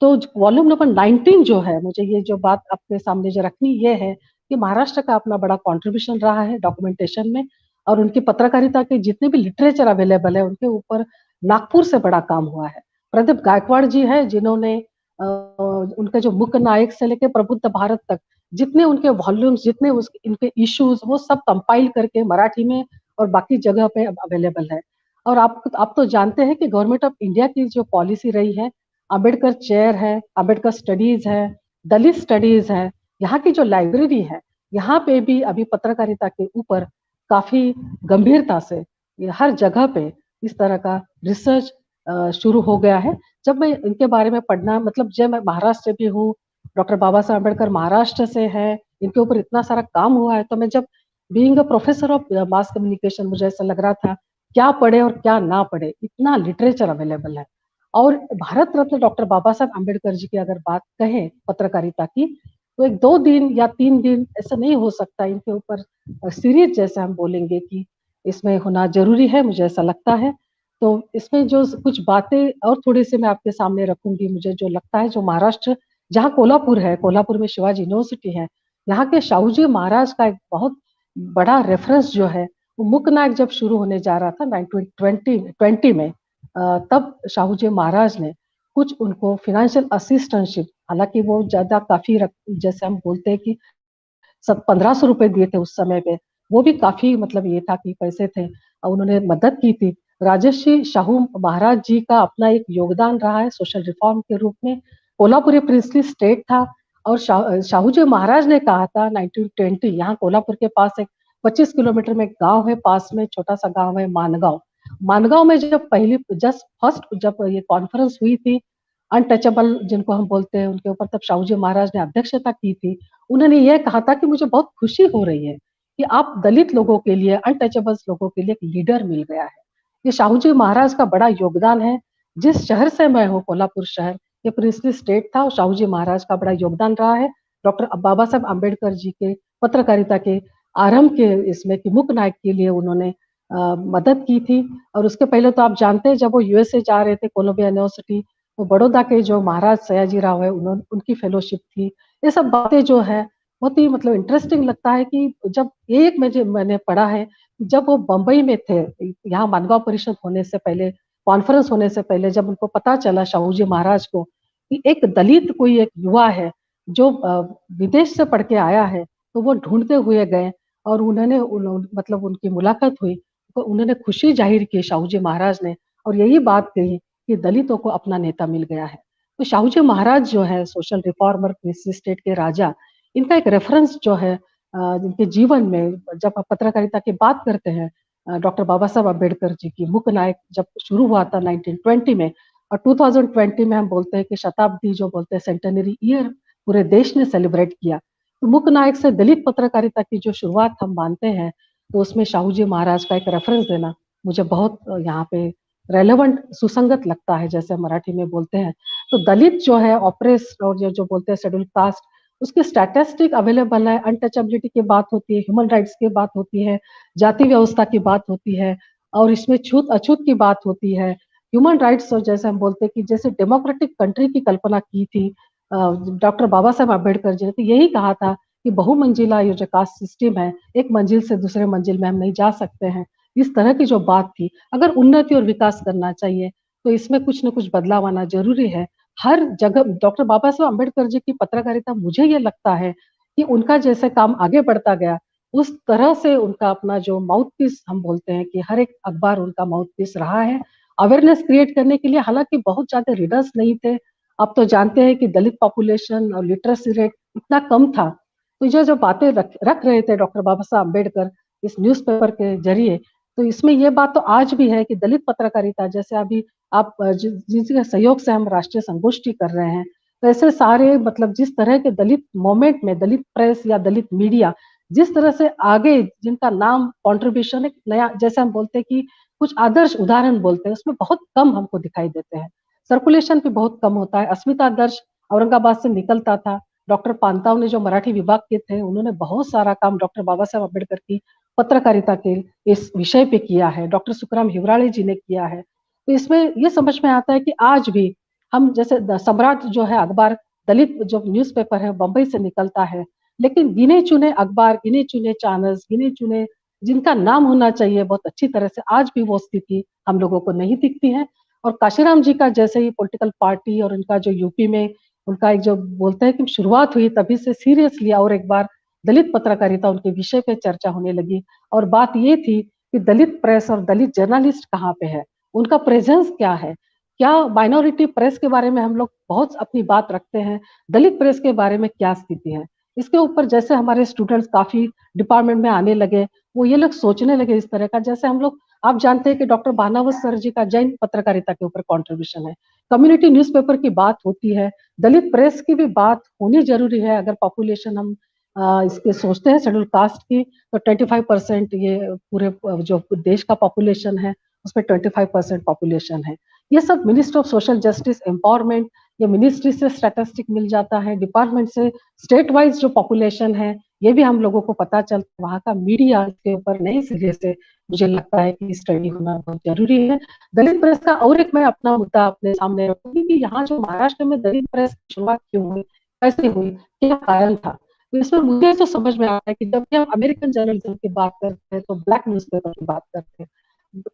S4: तो वॉल्यूम नंबर 19 जो है, मुझे ये जो बात आपके सामने जो रखनी ये है कि महाराष्ट्र का अपना बड़ा कंट्रीब्यूशन रहा है डॉक्यूमेंटेशन में, और उनकी पत्रकारिता के जितने भी लिटरेचर अवेलेबल है उनके ऊपर नागपुर से बड़ा काम हुआ है। प्रदीप गायकवाड़ जी है जिन्होंने उनके जो मुख्य नायक से लेकर प्रबुद्ध भारत तक जितने उनके वॉल्यूम्स, जितने इनके इश्यूज, वो सब कंपाइल करके मराठी में और बाकी जगह पे अवेलेबल है। और आप तो जानते हैं कि गवर्नमेंट ऑफ इंडिया की जो पॉलिसी रही है, अम्बेडकर चेयर है, अम्बेडकर स्टडीज है, दलित स्टडीज है, यहाँ की जो लाइब्रेरी है, यहाँ पे भी अभी पत्रकारिता के ऊपर काफी गंभीरता से हर जगह पे इस तरह का रिसर्च शुरू हो गया है। जब मैं इनके बारे में पढ़ना मतलब जब मैं महाराष्ट्र से भी हूँ, डॉक्टर बाबा साहब अम्बेडकर महाराष्ट्र से हैं, इनके ऊपर इतना सारा काम हुआ है, तो मैं जब being a professor of mass communication मुझे ऐसा लग रहा था, क्या पढ़े और क्या ना पढ़े, इतना लिटरेचर अवेलेबल है। और भारत रत्न डॉक्टर बाबा साहब अम्बेडकर जी की अगर बात कहें पत्रकारिता की, तो एक 2 दिन या 3 दिन ऐसा नहीं हो सकता, इनके ऊपर सीरीज जैसे हम बोलेंगे कि इसमें होना ज़रूरी है, मुझे ऐसा लगता है। तो इसमें जो कुछ बातें और थोड़ी-सी मैं आपके सामने रखूँगी, मुझे जो लगता है जो महाराष्ट्र जहाँ कोल्हापुर है, कोल्हापुर में शिवाजी यूनिवर्सिटी है, यहाँ के शाहूजी महाराज का एक बहुत बड़ा रेफरेंस जो है, वो मूकनायक जब शुरू होने जा रहा था 1920 में तब शाहूजी महाराज ने कुछ उनको फाइनेंशियल असिस्टेंटशिप, हालाँकि वो ज़्यादा काफ़ी जैसे हम बोलते हैं कि सब 1500 रुपए दिए थे उस समय पे, वो भी काफ़ी मतलब ये था कि पैसे थे उन्होंने मदद की थी। राजर्षि शाहू महाराज जी का अपना एक योगदान रहा है सोशल रिफॉर्म के रूप में। कोल्हापुर एक प्रिंसली स्टेट था और शाहू जी महाराज ने कहा था 1920 यहाँ कोल्हापुर के पास एक 25 किलोमीटर में एक गाँव है, पास में छोटा-सा गाँव है मानगाँव। मानगाँव में जब पहली जस्ट फर्स्ट जब ये कॉन्फ्रेंस हुई थी, अनटचेबल जिनको हम बोलते हैं, उनके ऊपर तब शाहू जी महाराज ने अध्यक्षता की थी। उन्होंने ये कहा था कि मुझे बहुत खुशी हो रही है कि आप दलित लोगों के लिए, अनटचेबल्स लोगों के लिए एक लीडर मिल गया है। ये शाहू जी महाराज का बड़ा योगदान है। जिस शहर से मैं हूँ, कोल्हापुर शहर, ये प्रिंसली स्टेट था और शाहू जी महाराज का बड़ा योगदान रहा है। डॉक्टर बाबा साहब अम्बेडकर जी के पत्रकारिता के आरंभ के इसमें कि मूकनायक के लिए उन्होंने मदद की थी और उसके पहले तो आप जानते हैं जब वो यूएसए जा रहे थे कोलंबिया यूनिवर्सिटी, तो बड़ौदा के जो महाराज सयाजी राव है उनकी फेलोशिप थी। ये सब बातें जो है बहुत ही मतलब इंटरेस्टिंग लगता है कि जब एक मैंने पढ़ा है, जब वो बम्बई में थे, यहाँ मानगाँव परिषद होने से पहले, कॉन्फ्रेंस होने से पहले जब उनको पता चला शाहू जी महाराज को कि एक दलित कोई एक युवा है जो विदेश से पढ़ के आया है, तो वो ढूँढते हुए गए और मतलब उनकी मुलाकात हुई, तो उन्होंने खुशी ज़ाहिर की शाहू जी महाराज ने और यही बात कही कि दलितों को अपना नेता मिल गया है। तो शाहू जी महाराज जो है सोशल रिफॉर्मर, प्रिंसली स्टेट के राजा, इनका एक रेफरेंस जो है इनके जीवन में जब आप पत्रकारिता की बात करते हैं डॉक्टर बाबा साहब अम्बेडकर जी की मूकनायक जब शुरू हुआ था 1920 में और 2020 में हम बोलते हैं कि शताब्दी जो बोलते हैं सेंटेनरी ईयर पूरे देश ने सेलिब्रेट किया। तो मूकनायक से दलित पत्रकारिता की जो शुरुआत हम मानते हैं, तो उसमें शाहू जी महाराज का एक रेफरेंस देना मुझे बहुत यहाँ पे रेलेवेंट सुसंगत लगता है, जैसे मराठी में बोलते हैं। तो दलित जो है ऑप्रेस्ड और ये जो बोलते हैं शेड्यूल कास्ट, उसकी स्टैटिस्टिक अवेलेबल है, अनटचेबिलिटी की बात होती है, ह्यूमन राइट्स की बात होती है, जाति व्यवस्था की बात होती है और इसमें छूत-अछूत की बात होती है। ह्यूमन राइट्स और जैसे हम बोलते हैं कि जैसे डेमोक्रेटिक कंट्री की कल्पना की थी डॉक्टर बाबा साहब अम्बेडकर जी ने, तो यही कहा था कि बहुमंजिला ये जो कास्ट सिस्टम है, एक मंजिल से दूसरे मंजिल में हम नहीं जा सकते हैं। इस तरह की जो बात थी, अगर उन्नति और विकास करना चाहिए, तो इसमें कुछ न कुछ बदलाव आना ज़रूरी है। हर जगह डॉक्टर बाबा साहब अम्बेडकर जी की पत्रकारिता मुझे ये लगता है कि उनका जैसे काम आगे बढ़ता गया, उस तरह से उनका अपना जो माउथपीस हम बोलते हैं कि हर एक अखबार उनका माउथपीस रहा है, अवेयरनेस क्रिएट करने के लिए हालाँकि बहुत ज़्यादा रीडर्स नहीं थे। आप तो जानते हैं कि दलित पॉपुलेशन और लिटरेसी रेट इतना कम था। तो ये जो बातें रख रख रहे थे डॉक्टर बाबा साहब अम्बेडकर इस न्यूज़पेपर के ज़रिए, तो इसमें ये बात तो आज भी है कि दलित पत्रकारिता जैसे अभी आप जिनके सहयोग से हम राष्ट्रीय संगोष्ठी कर रहे हैं, तो ऐसे सारे मतलब जिस तरह के दलित मूवमेंट में दलित प्रेस या दलित मीडिया जिस तरह से आगे जिनका नाम कंट्रीब्यूशन एक नया जैसे हम बोलते हैं कि कुछ आदर्श उदाहरण बोलते हैं, उसमें बहुत कम हमको दिखाई देते हैं। सर्कुलेशन भी बहुत कम होता है। अस्मिता आदर्श औरंगाबाद से निकलता था। डॉक्टर पांताव ने जो मराठी विभाग के थे, उन्होंने बहुत सारा काम डॉक्टर बाबा साहब अम्बेडकर की पत्रकारिता के इस विषय पे किया है। डॉक्टर सुखराम हिवराळे जी ने किया है। तो इसमें ये समझ में आता है कि आज भी हम जैसे सम्राट जो है अखबार दलित जो न्यूज़पेपर है बम्बई से निकलता है, लेकिन गिने-चुने अखबार, गिने-चुने चैनल्स, गिने-चुने जिनका नाम होना चाहिए बहुत अच्छी तरह से आज भी वो स्थिति हम लोगों को नहीं दिखती है। और काशीराम जी का जैसे ही पॉलिटिकल पार्टी और उनका जो यूपी में उनका एक जो बोलते हैं कि शुरुआत हुई तभी से सीरियसली और एक बार दलित पत्रकारिता उनके विषय पे चर्चा होने लगी और बात ये थी कि दलित प्रेस और दलित जर्नलिस्ट कहाँ पे है? उनका प्रेज़ेंस क्या है? क्या माइनॉरिटी प्रेस के बारे में हम लोग बहुत अपनी बात रखते हैं, दलित प्रेस के बारे में क्या स्थिति है? इसके ऊपर जैसे हमारे स्टूडेंट्स काफ़ी डिपार्टमेंट में आने लगे, वो ये लोग सोचने लगे इस तरह का जैसे हम लोग आप जानते हैं कि डॉक्टर भानावत सर जी का जैन पत्रकारिता के ऊपर कंट्रीब्यूशन है। कम्युनिटी न्यूज़पेपर की बात होती है, दलित प्रेस की भी बात होनी जरूरी है। अगर पॉपुलेशन हम इसके सोचते हैं शेड्यूल कास्ट की, तो 25% ये पूरे जो देश का पॉपुलेशन है उसमें 25% पॉपुलेशन है। ये सब ministry of social justice empowerment, ये मिनिस्ट्री से स्टैटिस्टिक मिल जाता है, डिपार्टमेंट से स्टेट वाइज जो पॉपुलेशन है ये भी हम लोगों को पता चलता है। वहाँ का मीडिया इसके ऊपर नए सिरे से मुझे लगता है कि स्टडी होना बहुत जरूरी है। दलित प्रेस का और एक मैं अपना मुद्दा अपने सामने रखूंगी कि यहाँ जो महाराष्ट्र में दलित प्रेस की शुरुआत क्यों हुई, कैसे हुई, क्या कारण था। तो इसमें मुझे तो समझ में आता है कि जब भी हम अमेरिकन जर्नलिज्म की बात करते हैं तो ब्लैक न्यूज़पेपर की बात करते हैं,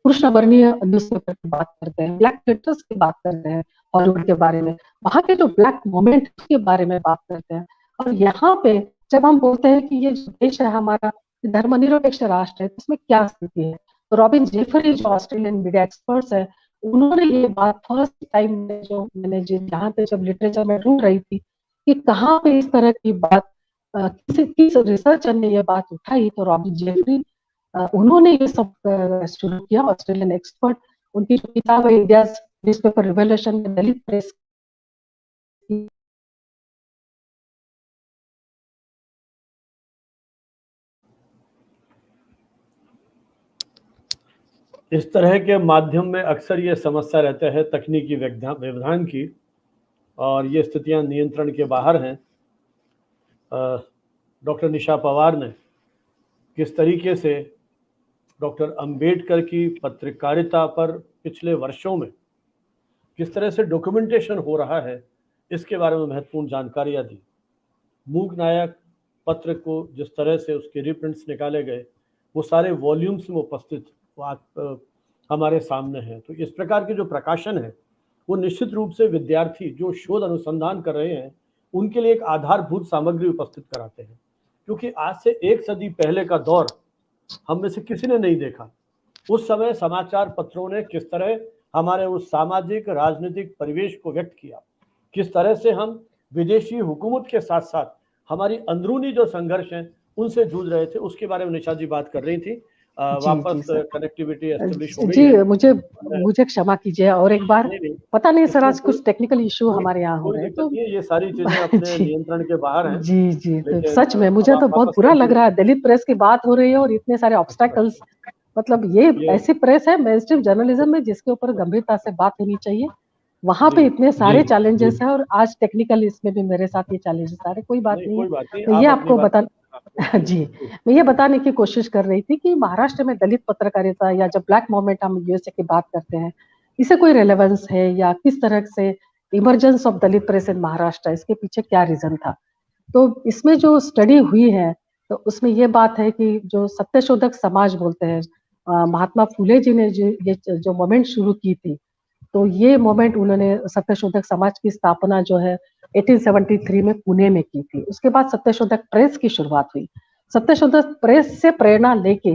S4: कृष्ण वर्णीय न्यूज़पेपर की बात करते हैं, ब्लैक थिएटर्स की बात करते हैं, हॉलीवुड के बारे में, वहाँ के जो ब्लैक मोमेंट के बारे में बात करते हैं। और यहाँ पे जब हम बोलते हैं कि ये जो देश है हमारा धर्मनिरपेक्ष राष्ट्र है, इसमें क्या स्थिति है, तो रॉबिन जेफरी जो ऑस्ट्रेलियन मीडिया एक्सपर्ट्स है, उन्होंने ये बात फर्स्ट टाइम जो मैंने जहाँ पे जब लिटरेचर में ढूंढ रही थी कि कहाँ पे इस तरह की बात किस रिसर्चर ने ये बात उठाई, तो रॉबिन जेफरी उन्होंने ये सब शुरू किया, ऑस्ट्रेलियन एक्सपर्ट। उनकी जो किताब है इंडिया न्यूज़पेपर रिवोल्यूशन में दलित प्रेस की,
S2: इस तरह के माध्यम में अक्सर ये समस्या रहता है तकनीकी व्यवधान की, और ये स्थितियां नियंत्रण के बाहर हैं। डॉक्टर निशा पवार ने किस तरीके से डॉक्टर अंबेडकर की पत्रकारिता पर पिछले वर्षों में किस तरह से डॉक्यूमेंटेशन हो रहा है, इसके बारे में महत्वपूर्ण जानकारियां दी। मूक नायक पत्र को जिस तरह से उसके रिप्रिंट्स निकाले गए, वो सारे वॉल्यूम्स में उपस्थित हमारे सामने हैं। तो इस प्रकार के जो प्रकाशन है वो निश्चित रूप से विद्यार्थी जो शोध अनुसंधान कर रहे हैं उनके लिए एक आधारभूत सामग्री उपस्थित कराते हैं, क्योंकि आज से एक सदी पहले का दौर हम में से किसी ने नहीं देखा। उस समय समाचार पत्रों ने किस तरह हमारे उस सामाजिक राजनीतिक परिवेश को व्यक्त किया, किस तरह से हम विदेशी हुकूमत के साथ साथ हमारी अंदरूनी जो संघर्ष हैं उनसे जूझ रहे थे, उसके बारे में निशा जी बात कर रही थी। वापस कनेक्टिविटी एस्टेब्लिश हो गई
S4: जी,
S2: है।
S4: मुझे क्षमा कीजिए और एक बार, पता नहीं सर आज कुछ टेक्निकल इशू हमारे यहाँ हो रहे हैं, तो
S2: ये सारी चीजें अपने नियंत्रण के बाहर हैं।
S4: जी, तो सच में मुझे तो बहुत बुरा लग रहा है, दलित प्रेस की बात हो रही है और इतने सारे ऑब्स्टेकल्स, मतलब ये ऐसी प्रेस है मेनस्ट्रीम जर्नलिज्म में जिसके ऊपर गंभीरता से बात होनी चाहिए, वहां पे इतने सारे चैलेंजेस हैं और आज टेक्निकल इसमें भी मेरे साथ ये चैलेंजेस आ रहे। कोई बात नहीं, तो ये आपको बता जी, मैं ये बताने की कोशिश कर रही थी कि महाराष्ट्र में दलित पत्रकारिता या जब ब्लैक मूवमेंट हम यूएसए की बात करते हैं, इसे कोई रेलेवेंस है या किस तरह से emergence of Dalit press in Maharashtra, इसके पीछे क्या रीजन था। तो इसमें जो स्टडी हुई है तो उसमें ये बात है कि जो सत्यशोधक समाज बोलते हैं, महात्मा फुले जी ने ये जो मूवमेंट शुरू की थी, तो ये मूवमेंट उन्होंने सत्यशोधक समाज की स्थापना जो है 1873 में पुणे में की थी। उसके बाद सत्यशोधक प्रेस की शुरुआत हुई। सत्यशोधक प्रेस से प्रेरणा लेके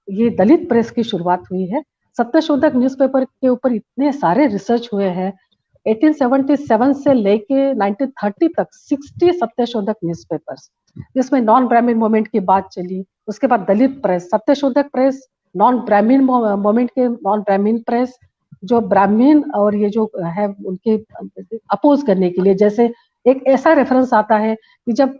S4: ये दलित प्रेस की शुरुआत हुई है। सत्यशोधक न्यूज़पेपर के ऊपर इतने सारे रिसर्च हुए हैं, 1877 से लेके 1930 तक 60 सत्यशोधक न्यूज़पेपर्स, जिसमें नॉन ब्राह्मण मूवमेंट की बात चली। उसके बाद दलित प्रेस, सत्यशोधक प्रेस, नॉन ब्राह्मण मूवमेंट के नॉन ब्राह्मण प्रेस, जो ब्राह्मण और ये जो है उनके अपोज करने के लिए, जैसे एक ऐसा रेफरेंस आता है कि जब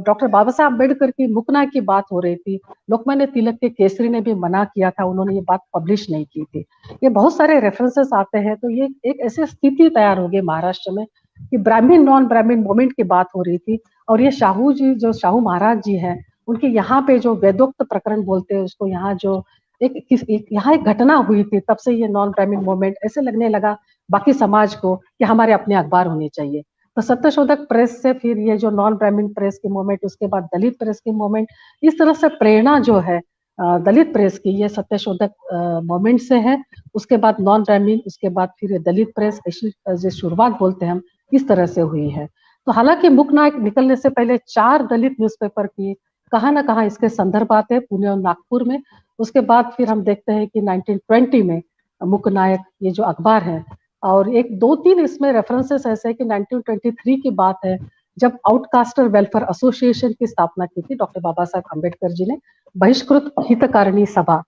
S4: डॉक्टर बाबा साहब अम्बेडकर की मुकना की बात हो रही थी, लोकमान्य तिलक के केसरी ने भी मना किया था, उन्होंने ये बात पब्लिश नहीं की थी। ये बहुत सारे रेफरेंसेस आते हैं, तो ये एक ऐसी स्थिति तैयार हो गई महाराष्ट्र में कि ब्राह्मण नॉन ब्राह्मण मूवमेंट की बात हो रही थी। और ये शाहू जी, जो शाहू महाराज जी हैं, उनके यहाँ पे जो वेदोक्त प्रकरण बोलते हैं उसको, यहाँ जो यहाँ एक घटना हुई थी, तब से ये नॉन ब्राह्मण मूवमेंट ऐसे लगने लगा बाकी समाज को कि हमारे अपने अखबार होने चाहिए। तो सत्यशोधक प्रेस से फिर ये जो नॉन ब्राह्मण प्रेस की मूवमेंट, उसके बाद दलित प्रेस की मूवमेंट, इस तरह से प्रेरणा जो है दलित प्रेस की ये सत्यशोधक मूवमेंट से है। उसके बाद नॉन ब्राह्मण, उसके बाद फिर दलित प्रेस, ऐसी शुरुआत बोलते हैं हम, इस तरह से हुई है। तो हालांकि मुक नायक निकलने से पहले 4 दलित न्यूज़पेपर की कहाँ ना कहाँ इसके संदर्भ आते हैं, पुणे और नागपुर में। उसके बाद फिर हम देखते हैं कि 1920 में मुक नायक ये जो अखबार है, और एक 2-3 इसमें रेफरेंसेस ऐसे हैं कि 1923 की बात है, जब आउटकास्टर वेलफेयर एसोसिएशन की स्थापना की थी डॉक्टर बाबा साहब अम्बेडकर जी ने, बहिष्कृत हितकारिणी सभा,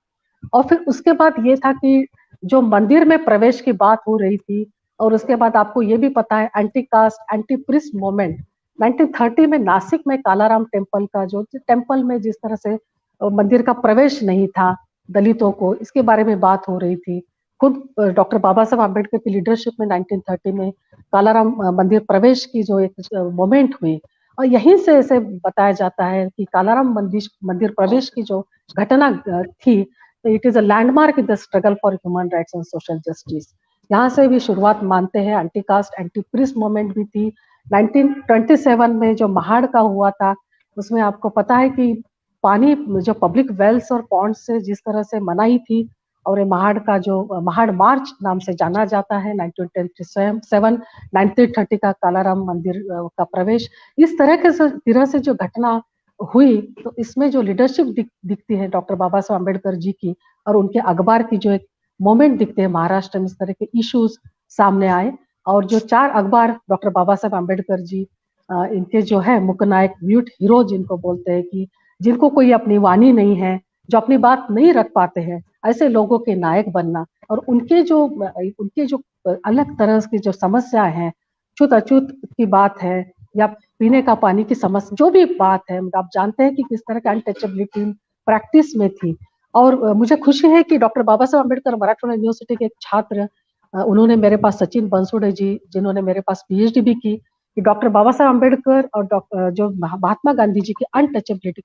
S4: और फिर उसके बाद ये था कि जो मंदिर में प्रवेश की बात हो रही थी, और उसके बाद आपको ये भी पता है anti cast anti priest movement 1930 में नासिक में कालाराम टेम्पल का जो टेम्पल में जिस तरह से मंदिर का प्रवेश नहीं था दलितों को, इसके बारे में बात हो रही थी। खुद डॉक्टर बाबा साहब आम्बेडकर की लीडरशिप में 1930 में कालाराम मंदिर प्रवेश की जो एक मोमेंट हुई, और यहीं से इसे बताया जाता है कि कालाराम मंदिर प्रवेश की जो घटना थी, it is a landmark in the struggle for human rights and social justice. यहाँ से भी शुरुआत मानते हैं। Anti cast anti priest movement भी थी। 1927 में जो महाड़ का हुआ था, उसमें आपको पता है कि पानी जो पब्लिक वेल्स और पॉन्ड से जिस तरह से मनाही थी, और ये महाड़ का जो महाड़ मार्च नाम से जाना जाता है 1927 1930 का कालाराम मंदिर का प्रवेश, इस तरह से जो घटना हुई, तो इसमें जो लीडरशिप दिखती है डॉक्टर बाबा साहब अम्बेडकर जी की, और उनके अखबार की जो एक मोमेंट दिखते हैं महाराष्ट्र में, इस तरह के इश्यूज सामने आए। और जो 4 अखबार डॉक्टर बाबा साहब अम्बेडकर जी इनके जो है मुख्य नायक, म्यूट हीरो जिनको बोलते हैं, कि जिनको कोई अपनी वाणी नहीं है, जो अपनी बात नहीं रख पाते हैं, ऐसे लोगों के नायक बनना, और उनके जो अलग तरह की जो समस्या है, छूत अछूत की बात है या पीने का पानी की समस्या, जो भी बात है, आप जानते हैं कि किस तरह की अनटचेबिलिटी प्रैक्टिस में थी। और मुझे खुशी है कि डॉक्टर बाबा साहब अम्बेडकर मराठवाड़ा यूनिवर्सिटी के एक छात्र, उन्होंने मेरे पास, सचिन बंसोड़े जी, जिन्होंने मेरे पास पीएचडी भी की, कि डॉक्टर बाबा साहब अम्बेडकर और जो महात्मा गांधी जी की अनटचेबिलिटी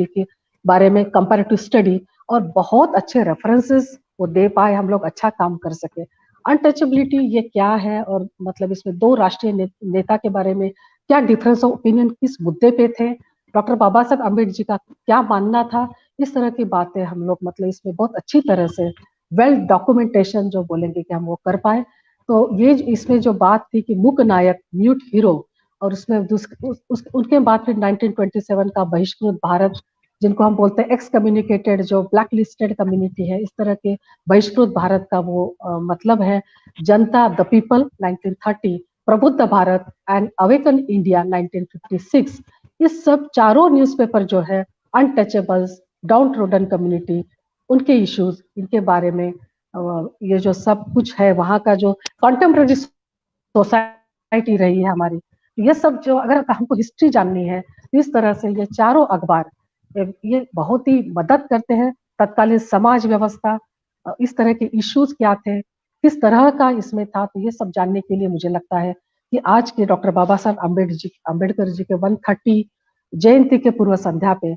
S4: के बारे में कंपैरेटिव स्टडी, और बहुत अच्छे रेफरेंसेस वो दे पाए, हम लोग अच्छा काम कर सके। अनटचेबिलिटी ये क्या है, और मतलब इसमें 2 राष्ट्रीय नेता के बारे में क्या डिफरेंस ऑफ ओपिनियन, किस मुद्दे पे थे, डॉक्टर बाबा साहब अम्बेडकर जी का क्या मानना था, इस तरह की बातें हम लोग मतलब इसमें बहुत अच्छी तरह से वेल डॉक्यूमेंटेशन जो बोलेंगे कि हम वो कर पाए। तो ये इसमें जो बात थी कि मुख्य नायक, म्यूट हीरो, और उसमें उनके बाद फिर 1927 का बहिष्कृत भारत, जिनको हम बोलते हैं एक्स कम्युनिकेटेड, जो ब्लैक लिस्टेड कम्युनिटी है, इस तरह के बहिष्कृत भारत का वो मतलब है जनता, द पीपल 1930, प्रबुद्ध भारत एंड अवेकन इंडिया 1956। इस सब चारों न्यूज़पेपर जो है अनटचेबल्स, डाउन ट्रोडन कम्युनिटी, उनके इश्यूज, इनके बारे में ये जो सब कुछ है, वहाँ का जो कॉन्टेम्पररी सोसाइटी रही है हमारी, ये सब जो अगर हमको हिस्ट्री जाननी है, इस तरह से ये चारों अखबार ये बहुत ही मदद करते हैं। तत्कालीन समाज व्यवस्था, इस तरह के इश्यूज क्या थे, किस तरह का इसमें था, तो ये सब जानने के लिए मुझे लगता है कि आज के डॉक्टर बाबा साहब अम्बेडकर जी के 130 जयंती के पूर्व संध्या पे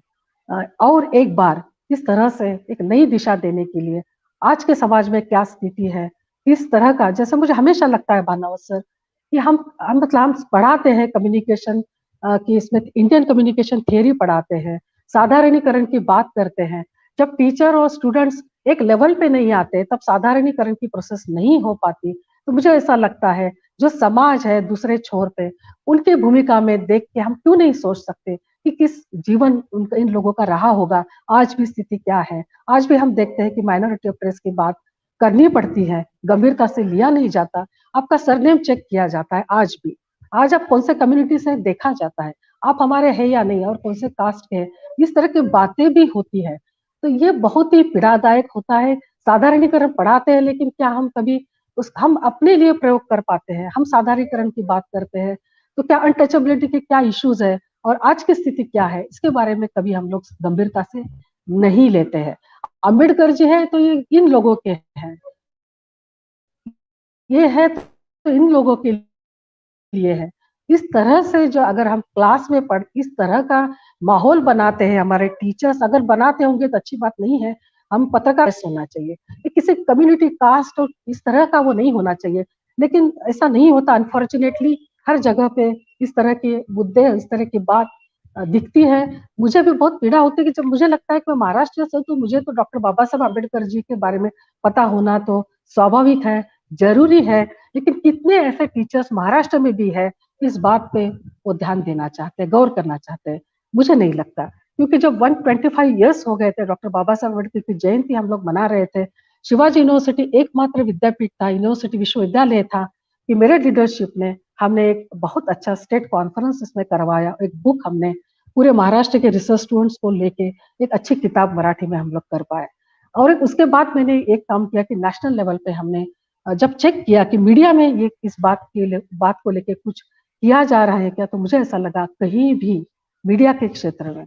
S4: और एक बार इस तरह से एक नई दिशा देने के लिए आज के समाज में क्या स्थिति है, इस तरह का, जैसे मुझे हमेशा लगता है भानुवत सर, कि हम मतलब हम पढ़ाते हैं कम्युनिकेशन की, इसमें इंडियन कम्युनिकेशन थियरी पढ़ाते हैं, साधारणीकरण की बात करते हैं। जब टीचर और स्टूडेंट्स एक लेवल पे नहीं आते, तब साधारणीकरण की प्रोसेस नहीं हो पाती। तो मुझे ऐसा लगता है जो समाज है दूसरे छोर पे, उनकी भूमिका में देख के हम क्यों नहीं सोच सकते कि किस जीवन उनका, इन लोगों का रहा होगा, आज भी स्थिति क्या है। आज भी हम देखते हैं कि माइनॉरिटी ऑफ प्रेस की बात करनी पड़ती है, गंभीरता से लिया नहीं जाता, आपका सरनेम चेक किया जाता है आज भी। आज आप कौन से कम्युनिटी से देखा जाता है, आप हमारे हैं या नहीं, और कौन से कास्ट के हैं, इस तरह की बातें भी होती है। तो ये बहुत ही पीड़ादायक होता है। साधारणीकरण पढ़ाते हैं, लेकिन क्या हम कभी हम अपने लिए प्रयोग कर पाते हैं? हम साधारणीकरण की बात करते हैं, तो क्या अनटचेबिलिटी के क्या इश्यूज है और आज की स्थिति क्या है, इसके बारे में कभी हम लोग गंभीरता से नहीं लेते हैं। अम्बेडकर जी है तो ये इन लोगों के हैं, ये है तो इन लोगों के लिए है। इस तरह से जो अगर हम क्लास में इस तरह का माहौल बनाते हैं, हमारे टीचर्स अगर बनाते होंगे तो अच्छी बात नहीं है। हम पत्रकार होना चाहिए, किसी कम्युनिटी कास्ट और इस तरह का वो नहीं होना चाहिए, लेकिन ऐसा नहीं होता। अनफॉर्चुनेटली हर जगह पे इस तरह के मुद्दे, इस तरह की बात दिखती है। मुझे भी बहुत पीड़ा होती है कि जब मुझे लगता है कि मैं महाराष्ट्र से, तो मुझे तो डॉक्टर बाबा साहब अम्बेडकर जी के बारे में पता होना तो स्वाभाविक है, जरूरी है। लेकिन कितने ऐसे टीचर्स महाराष्ट्र में भी है, इस बात पे वो ध्यान देना चाहते हैं, गौर करना चाहते हैं? मुझे नहीं लगता, क्योंकि जब 125 इयर्स हो गए थे, डॉक्टर बाबा साहब अम्बेडकर की जयंती हम लोग मना रहे थे, शिवाजी यूनिवर्सिटी एकमात्र विद्यापीठ था, यूनिवर्सिटी विश्वविद्यालय था, कि मेरे लीडरशिप में हमने एक बहुत अच्छा स्टेट कॉन्फ्रेंस इसमें करवाया, एक बुक हमने पूरे महाराष्ट्र के रिसर्च स्टूडेंट्स को लेके एक अच्छी किताब मराठी में हम लोग कर पाए। और उसके बाद मैंने एक काम किया कि नेशनल लेवल पे हमने जब चेक किया कि मीडिया में ये इस बात को लेके कुछ किया जा रहा है क्या, तो मुझे ऐसा लगा कहीं भी मीडिया के क्षेत्र में,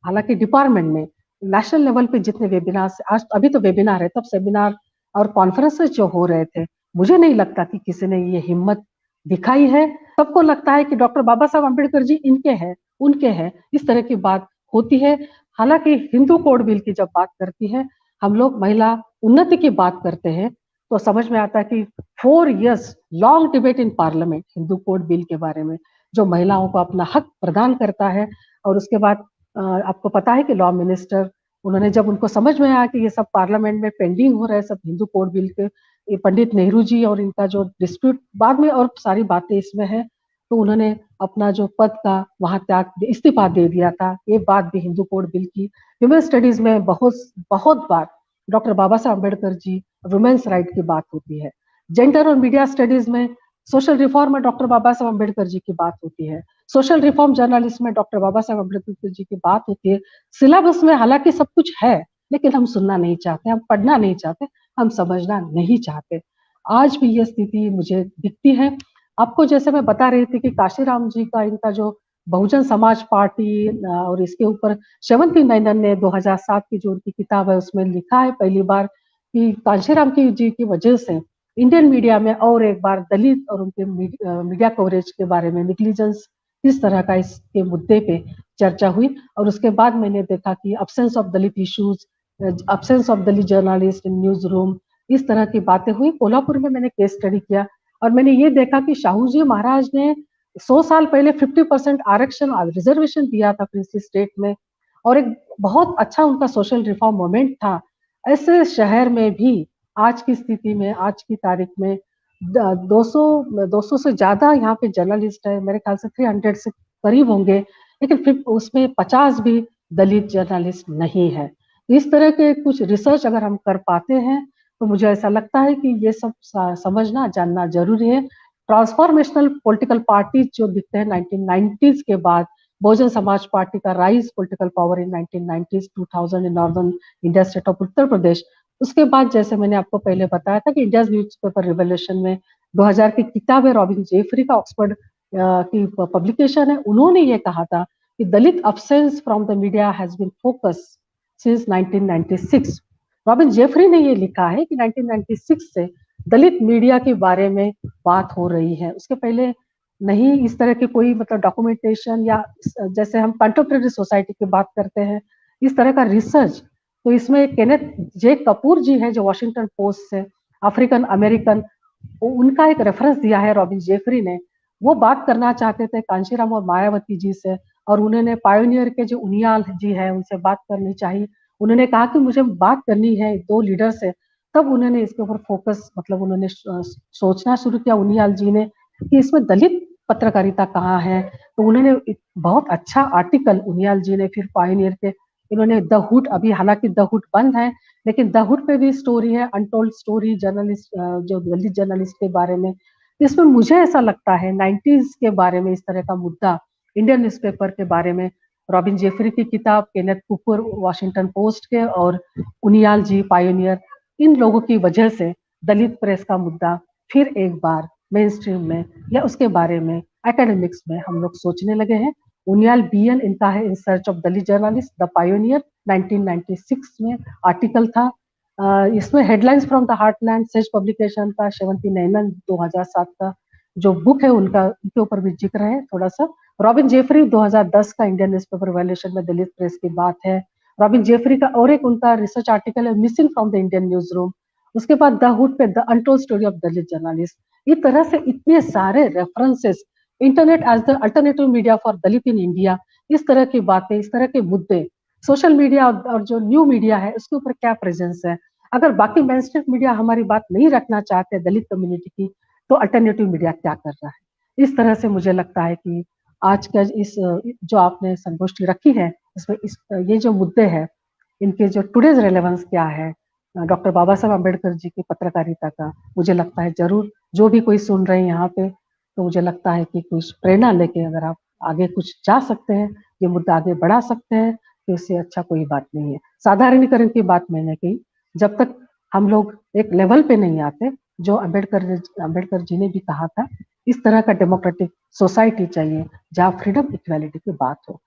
S4: हालांकि डिपार्टमेंट में नेशनल लेवल पे जितने वेबिनार, आज अभी तो वेबिनार है, तब सेमिनार और कॉन्फ्रेंसेस जो हो रहे थे, मुझे नहीं लगता कि किसी ने ये हिम्मत दिखाई है। सबको लगता है कि डॉक्टर बाबा साहब अम्बेडकर जी इनके हैं, उनके हैं, इस तरह की बात होती है। हालांकि हिंदू कोड बिल की जब बात करती है, हम लोग महिला उन्नति की बात करते हैं, तो समझ में आता है कि 4 years long debate in parliament Hindu code bill के बारे में, जो महिलाओं को अपना हक प्रदान करता है। और उसके बाद आपको पता है कि लॉ मिनिस्टर, उन्होंने जब उनको समझ में आया कि ये सब पार्लियामेंट में पेंडिंग हो रहा है, सब हिंदू कोड बिल के, ये पंडित नेहरू जी और इनका जो डिस्प्यूट बाद में और सारी बातें इसमें है, तो उन्होंने अपना जो पद का वहां इस्तीफा दे दिया था। ये बात भी हिंदू कोड बिल की ह्यूमन स्टडीज में बहुत बहुत बार डॉक्टर बाबा साहब अम्बेडकर जी वुमेन्स राइट की बात होती है। जेंडर और मीडिया स्टडीज में सोशल रिफॉर्म में डॉक्टर बाबा साहब अम्बेडकर जी की बात होती है। सोशल रिफॉर्म जर्नलिस्ट में डॉक्टर बाबा साहब अम्बेडकर जी की बात होती है। सिलेबस में हालांकि सब कुछ है, लेकिन हम सुनना नहीं चाहते, हम पढ़ना नहीं चाहते, हम समझना नहीं चाहते। आज भी ये स्थिति मुझे दिखती है। आपको जैसे मैं बता रही थी कि काशीराम जी का, इनका जो बहुजन समाज पार्टी और इसके ऊपर शेवंती नैनन ने 2007 की जो उनकी किताब है उसमें लिखा है पहली बार कि काशीराम की जी की वजह से इंडियन मीडिया में और एक बार दलित और उनके मीडिया कवरेज के बारे में निग्लिजेंस किस तरह का इसके मुद्दे पे चर्चा हुई। और उसके बाद मैंने देखा कि absence of Dalit issues, absence of Dalit journalist in news room, इस तरह की बातें हुई। कोल्हापुर में मैंने केस स्टडी किया और मैंने ये देखा कि शाहू जी महाराज ने 100 साल पहले 50% आरक्षण रिजर्वेशन दिया था प्रिंसली स्टेट में, और एक बहुत अच्छा उनका सोशल रिफॉर्म मूवमेंट था। ऐसे शहर में भी आज की स्थिति में, आज की तारीख में 200 से ज्यादा यहाँ पे जर्नलिस्ट है, मेरे ख्याल से 300 से करीब होंगे, लेकिन फिर उसमें 50 भी दलित जर्नलिस्ट नहीं है। इस तरह के कुछ रिसर्च अगर हम कर पाते हैं तो मुझे ऐसा लगता है कि ये सब समझना जानना जरूरी है। ट्रांसफॉर्मेशनल पॉलिटिकल पार्टी जो दिखते हैं 1990s के बाद, बहुजन समाज पार्टी का rise political power in 1990s 2000 in northern India state of Uttar Pradesh. उसके बाद जैसे मैंने आपको पहले बताया था कि इंडिया न्यूज़पेपर रिवोल्यूशन में 2000 की किताब है रॉबिन जेफरी का, ऑक्सफोर्ड की पब्लिकेशन है, उन्होंने ये कहा था कि Dalit absence from the media has been focus since 1996। Robin Jeffrey ने ये लिखा है कि 1996 से दलित मीडिया के बारे में बात हो रही है। उसके पहले नहीं इस तरह की कोई मतलब डॉक्यूमेंटेशन, या जैसे हम कंटेम्परेरी सोसाइटी की बात करते हैं इस तरह का रिसर्च, तो इसमें केनेथ जे कपूर जी है जो वॉशिंगटन पोस्ट से अफ्रीकन अमेरिकन, उनका एक रेफरेंस दिया है रॉबिन जेफरी ने। वो बात करना चाहते थे कांशीराम और मायावती जी से, और उन्होंने पायोनियर के जो उनियाल जी है उनसे बात करनी चाहिए। उन्होंने कहा कि मुझे बात करनी है 2 लीडर से, तब उन्होंने इसके ऊपर फोकस, मतलब उन्होंने सोचना शुरू किया उनियाल जी ने कि इसमें दलित पत्रकारिता कहाँ है। तो उन्होंने बहुत अच्छा आर्टिकल उनियाल जी ने फिर पायोनियर के, इन्होंने द हुड, अभी हालांकि द हुड बंद है, लेकिन द हुड पे भी स्टोरी है, अनटोल्ड स्टोरी जर्नलिस्ट, जो दलित जर्नलिस्ट के बारे में। इसमें मुझे ऐसा लगता है 90s के बारे में इस तरह का मुद्दा इंडियन न्यूज़पेपर के बारे में, रॉबिन जेफरी की किताब, केनेथ कुपर वॉशिंगटन पोस्ट के, और उनियाल जी पायोनियर, इन लोगों की वजह से दलित प्रेस का मुद्दा फिर एक बार मेन स्ट्रीम में या उसके बारे में एकेडमिक्स में हम लोग सोचने लगे हैं। उनियाल बीएन इनका है in search of Dalit journalist the pioneer, 1996 में आर्टिकल था। इसमें headlines from the heartland says publication का, शेवंती नैनन 2007 का जो बुक है उनका, उनके ऊपर भी जिक्र है थोड़ा सा। रॉबिन जेफरी 2010 का इंडियन न्यूज़पेपर रिवोल्यूशन में दलित प्रेस की बात है। रॉबिन जेफरी का और एक उनका रिसर्च आर्टिकल है missing from the Indian news room. उसके बाद द हुड पे the untold story of Dalit journalist. इस तरह से इतने सारे references, internet as the alternative media for Dalit in India, इस तरह की बातें, इस तरह के मुद्दे, सोशल मीडिया और जो न्यू मीडिया है उसके ऊपर क्या प्रेजेंस है। अगर बाकी मेन स्ट्रीम मीडिया हमारी बात नहीं रखना चाहते दलित कम्युनिटी की, तो अल्टरनेटिव मीडिया क्या कर रहा है। इस तरह से मुझे लगता है कि आज का इस जो आपने संगोष्ठी रखी है इसमें ये जो मुद्दे हैं इनके जो टुडेज रेलेवेंस क्या है डॉक्टर बाबा साहब अम्बेडकर जी की पत्रकारिता का, मुझे लगता है जरूर जो भी कोई सुन रहे हैं यहाँ पे, तो मुझे लगता है कि कुछ प्रेरणा लेके अगर आप आगे कुछ जा सकते हैं, ये मुद्दा आगे बढ़ा सकते हैं, तो इससे अच्छा कोई बात नहीं है। साधारणीकरण की बात मैंने कही, जब तक हम लोग एक लेवल पे नहीं आते, जो अम्बेडकर जी ने भी कहा था, इस तरह का डेमोक्रेटिक सोसाइटी चाहिए जहाँ फ्रीडम इक्वालिटी की बात हो।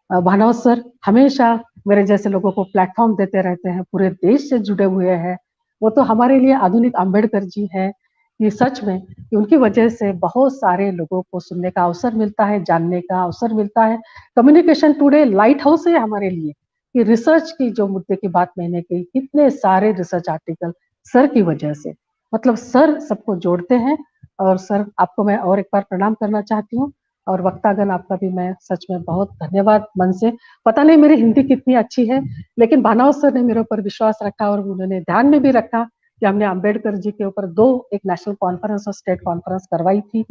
S4: भानोद सर हमेशा मेरे जैसे लोगों को प्लेटफॉर्म देते रहते हैं, पूरे देश से जुड़े हुए हैं। वो तो हमारे लिए आधुनिक अम्बेडकर जी हैं कि सच में कि उनकी वजह से बहुत सारे लोगों को सुनने का अवसर मिलता है, जानने का अवसर मिलता है। कम्युनिकेशन टुडे लाइट हाउस है हमारे लिए कि रिसर्च की जो मुद्दे की बात मैंने कही, कितने सारे रिसर्च आर्टिकल सर की वजह से, मतलब सर सबको जोड़ते हैं। और सर आपको मैं और एक बार प्रणाम करना चाहती हूँ, और वक्तागण आपका भी मैं सच में बहुत धन्यवाद मन से। पता नहीं मेरी हिंदी कितनी अच्छी है, लेकिन भानोद सर ने मेरे ऊपर विश्वास रखा और उन्होंने ध्यान में भी रखा कि हमने अम्बेडकर जी के ऊपर 2 एक नेशनल कॉन्फ्रेंस और स्टेट कॉन्फ्रेंस करवाई थी।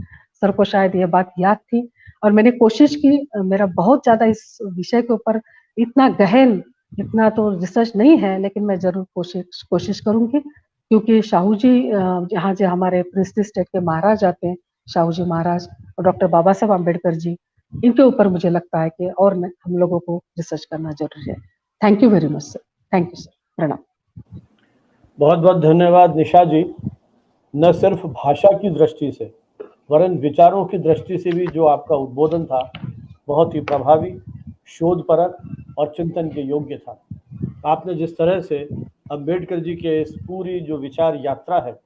S4: सर को शायद ये बात याद थी और मैंने कोशिश की, मेरा बहुत ज्यादा इस विषय के ऊपर इतना गहन, इतना तो रिसर्च नहीं है, लेकिन मैं जरूर कोशिश करूंगी, क्योंकि शाहू जी जहाँ जो हमारे प्रिंसली स्टेट के महाराज आते हैं, शाहू जी महाराज और डॉक्टर बाबा साहब अम्बेडकर जी, इनके ऊपर मुझे लगता है कि और हम लोगों को रिसर्च करना जरूरी है। Thank you very much sir. Thank you sir. प्रणाम।
S2: बहुत बहुत धन्यवाद निशा जी। न सिर्फ भाषा की दृष्टि से वरन विचारों की दृष्टि से भी जो आपका उद्बोधन था बहुत ही प्रभावी, शोधपरक और चिंतन के योग्य था। आपने जिस तरह से अम्बेडकर जी के इस पूरी जो विचार यात्रा है,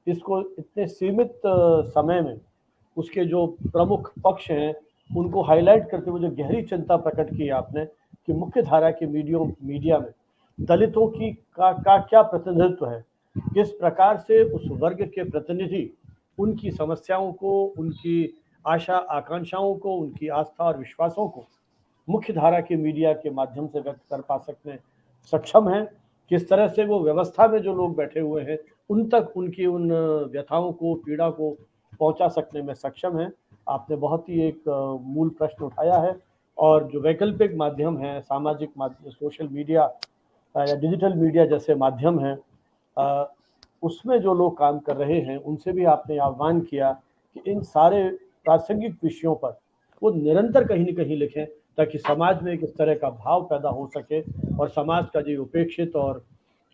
S2: इसको इतने सीमित समय में उसके जो प्रमुख पक्ष हैं उनको हाईलाइट करते हुए जो गहरी चिंता प्रकट की आपने कि मुख्य धारा के मीडिया में दलितों की का क्या प्रतिनिधित्व है, किस प्रकार से उस वर्ग के प्रतिनिधि उनकी समस्याओं को, उनकी आशा आकांक्षाओं को, उनकी आस्था और विश्वासों को मुख्य धारा के मीडिया के माध्यम से व्यक्त कर पा सकते हैं, सक्षम हैं, किस तरह से वो व्यवस्था में जो लोग बैठे हुए हैं उन तक उनकी उन व्यथाओं को, पीड़ा को पहुंचा सकने में सक्षम है। आपने बहुत ही एक मूल प्रश्न उठाया है और जो वैकल्पिक माध्यम है, सामाजिक माध्यम, सोशल मीडिया या डिजिटल मीडिया जैसे माध्यम हैं, उसमें जो लोग काम कर रहे हैं उनसे भी आपने आह्वान किया कि इन सारे प्रासंगिक विषयों पर वो निरंतर कहीं न कहीं लिखें, ताकि समाज में एक इस तरह का भाव पैदा हो सके और समाज का जो उपेक्षित और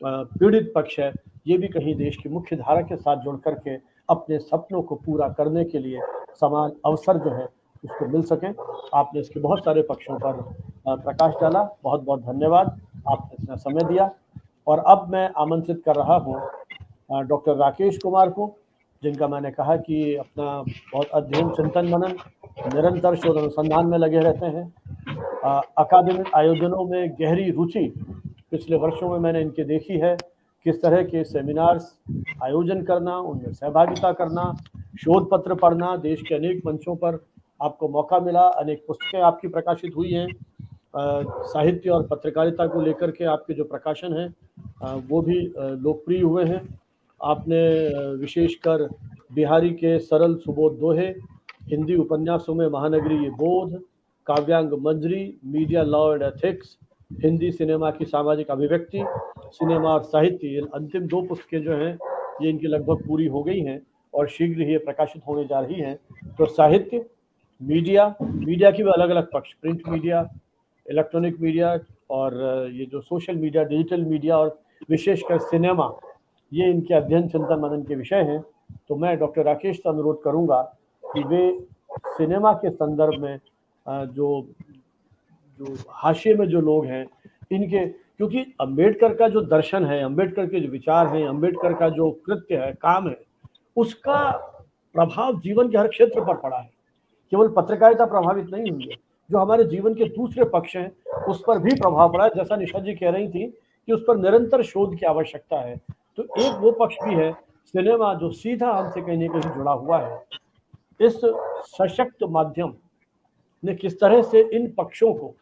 S2: पीड़ित पक्ष है ये भी कहीं देश की मुख्य धारा के साथ जुड़ करके अपने सपनों को पूरा करने के लिए समान अवसर जो है उसको मिल सके। आपने इसके बहुत सारे पक्षों पर प्रकाश डाला। बहुत बहुत धन्यवाद, आपने इतना समय दिया। और अब मैं आमंत्रित कर रहा हूँ डॉक्टर राकेश कुमार को, जिनका मैंने कहा कि अपना बहुत अध्ययन, चिंतन, मनन, निरंतर शोध अनुसंधान में लगे रहते हैं। अकादमिक आयोजनों में गहरी रुचि पिछले वर्षों में मैंने इनके देखी है, किस तरह के सेमिनार्स आयोजन करना, उनमें सहभागिता करना, शोध पत्र पढ़ना, देश के अनेक मंचों पर आपको मौका मिला, अनेक पुस्तकें आपकी प्रकाशित हुई हैं, साहित्य और पत्रकारिता को लेकर के आपके जो प्रकाशन हैं वो भी लोकप्रिय हुए हैं। आपने विशेषकर बिहारी के सरल सुबोध दोहे, हिंदी उपन्यासों में महानगरीय बोध, Kavyang Manjari, media law and ethics, Hindi cinema की सामाजिक अभिव्यक्ति, सिनेमा और साहित्य, ये अंतिम 2 पुस्तकें जो हैं ये इनकी लगभग पूरी हो गई हैं और शीघ्र ही ये प्रकाशित होने जा रही हैं। तो साहित्य, मीडिया की भी अलग अलग पक्ष, प्रिंट मीडिया, इलेक्ट्रॉनिक मीडिया और ये जो सोशल मीडिया, डिजिटल मीडिया और विशेषकर सिनेमा, ये इनके अध्ययन, चिंतन, मनन के विषय हैं। तो मैं डॉक्टर राकेश से अनुरोध करूंगा कि वे सिनेमा के संदर्भ में जो हाशिए में जो लोग हैं इनके, क्योंकि अंबेडकर का जो दर्शन है, अंबेडकर के जो विचार हैं, अंबेडकर का जो कृत्य है, काम है, उसका प्रभाव जीवन के हर क्षेत्र पर पड़ा है। केवल पत्रकारिता प्रभावित नहीं हुई है, जो हमारे जीवन के दूसरे पक्ष हैं उस पर भी प्रभाव पड़ा है। जैसा निशा जी कह रही थी कि उस पर निरंतर शोध की आवश्यकता है, तो एक वो पक्ष भी है सिनेमा जो सीधा हमसे कहीं न कहीं जुड़ा हुआ है। इस सशक्त माध्यम ने किस तरह से इन पक्षों को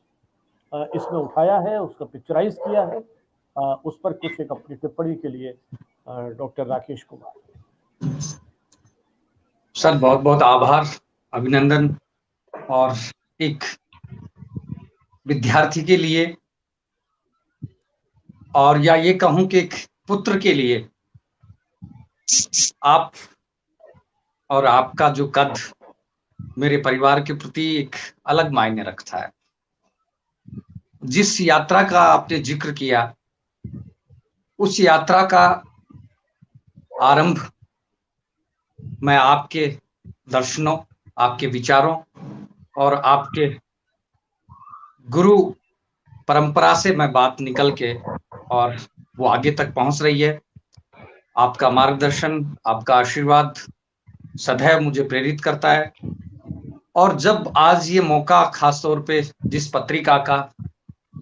S2: इसमें उठाया है, उसका पिक्चराइज किया है, उस पर कुछ एक अपनी टिप्पणी के लिए डॉक्टर राकेश कुमार।
S5: सर बहुत बहुत आभार, अभिनंदन। और एक विद्यार्थी के लिए और या ये कहूं कि एक पुत्र के लिए आप और आपका जो कद मेरे परिवार के प्रति एक अलग मायने रखता है। जिस यात्रा का आपने जिक्र किया, उस यात्रा का आरंभ मैं आपके दर्शनों, आपके विचारों और आपके गुरु परंपरा से मैं बात निकल के और वो आगे तक पहुंच रही है। आपका मार्गदर्शन, आपका आशीर्वाद सदैव मुझे प्रेरित करता है। और जब आज ये मौका, खास तौर पे जिस पत्रिका का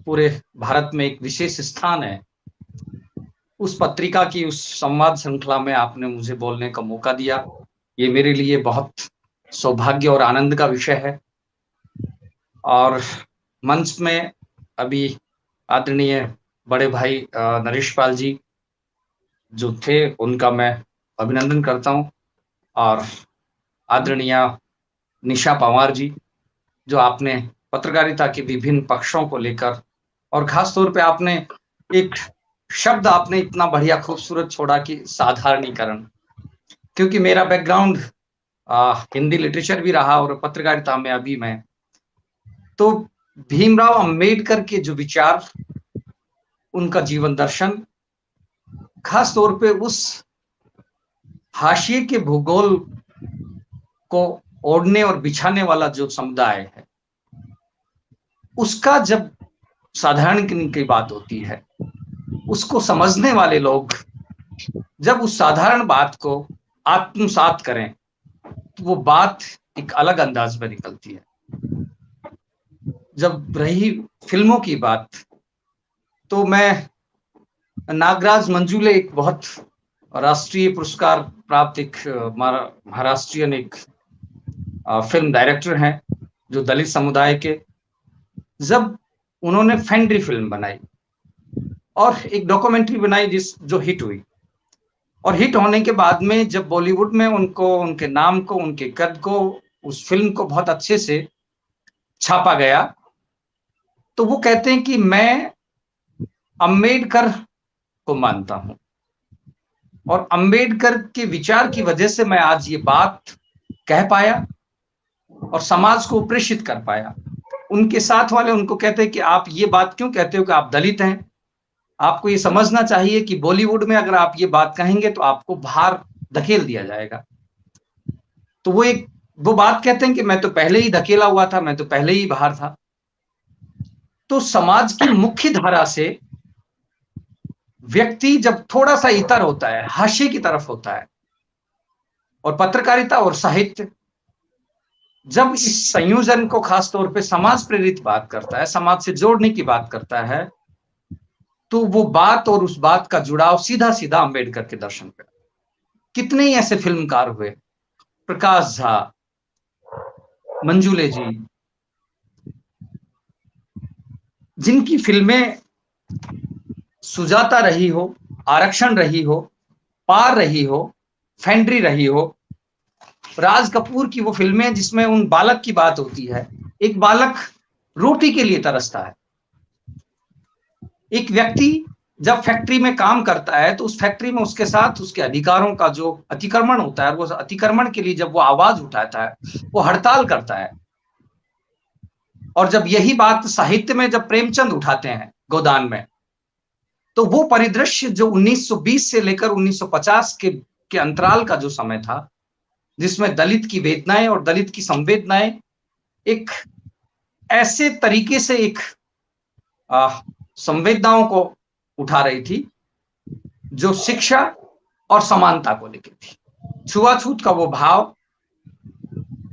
S5: पूरे भारत में एक विशेष स्थान है, उस पत्रिका की उस संवाद श्रृंखला में आपने मुझे बोलने का मौका दिया, ये मेरे लिए बहुत सौभाग्य और आनंद का विषय है। और मंच में अभी आदरणीय बड़े भाई नरेश पाल जी जो थे, उनका मैं अभिनंदन करता हूं, और आदरणीय निशा पंवार जी, जो आपने पत्रकारिता के विभिन्न पक्षों को लेकर, और खास तौर पे आपने एक शब्द आपने इतना बढ़िया खूबसूरत छोड़ा कि साधारणीकरण, क्योंकि मेरा बैकग्राउंड हिंदी लिटरेचर भी रहा और पत्रकारिता में अभी मैं, तो भीमराव अंबेडकर के जो विचार, उनका जीवन दर्शन, खास तौर पे उस हाशिए के भूगोल को ओढ़ने और बिछाने वाला जो समुदाय है, उसका जब साधारणीकरण की बात होती है, उसको समझने वाले लोग जब उस साधारण बात को आत्मसात करें, तो वो बात एक अलग अंदाज में निकलती है। जब रही फिल्मों की बात, तो मैं नागराज मंजुले एक बहुत राष्ट्रीय पुरस्कार प्राप्त एक महाराष्ट्रियन एक फिल्म डायरेक्टर हैं, जो दलित समुदाय के, जब उन्होंने फेंड्री फिल्म बनाई और एक डॉक्यूमेंट्री बनाई जो हिट हुई, और हिट होने के बाद में जब बॉलीवुड में उनको, उनके नाम को, उनके कद को, उस फिल्म को बहुत अच्छे से छापा गया, तो वो कहते हैं कि मैं अंबेडकर को मानता हूं और अंबेडकर के विचार की वजह से मैं आज ये बात कह पाया और समाज को प्रेषित कर पाया। उनके साथ वाले उनको कहते हैं कि आप ये बात क्यों कहते हो कि आप दलित हैं, आपको ये समझना चाहिए कि बॉलीवुड में अगर आप ये बात कहेंगे तो आपको बाहर धकेल दिया जाएगा। तो वो बात कहते हैं कि मैं तो पहले ही धकेला हुआ था, मैं तो पहले ही बाहर था। तो समाज की मुख्य धारा से व्यक्ति जब थोड़ा सा इतर होता है, हाशिए की तरफ होता है, और पत्रकारिता और साहित्य जब इस संयोजन को खास तौर पे समाज प्रेरित बात करता है, समाज से जोड़ने की बात करता है, तो वो बात और उस बात का जुड़ाव सीधा सीधा अंबेडकर के दर्शन पे। कितने ही ऐसे फिल्मकार हुए, प्रकाश झा, मंजुले जी, जिनकी फिल्में सुजाता रही हो, आरक्षण रही हो, पार रही हो, फेंड्री रही हो, राज कपूर की वो फिल्में जिसमें उन बालक की बात होती है, एक बालक रोटी के लिए तरसता है, एक व्यक्ति जब फैक्ट्री में काम करता है तो उस फैक्ट्री में उसके साथ उसके अधिकारों का जो अतिक्रमण होता है, वो अतिक्रमण के लिए जब वो आवाज उठाता है, वो हड़ताल करता है। और जब यही बात साहित्य में जब प्रेमचंद उठाते हैं गोदान में, तो वो परिदृश्य जो 1920 से लेकर 1950 के अंतराल का जो समय था, जिसमें दलित की वेदनाएं और दलित की संवेदनाएं एक ऐसे तरीके से एक संवेदनाओं को उठा रही थी जो शिक्षा और समानता को लेकर थी। छुआछूत का वो भाव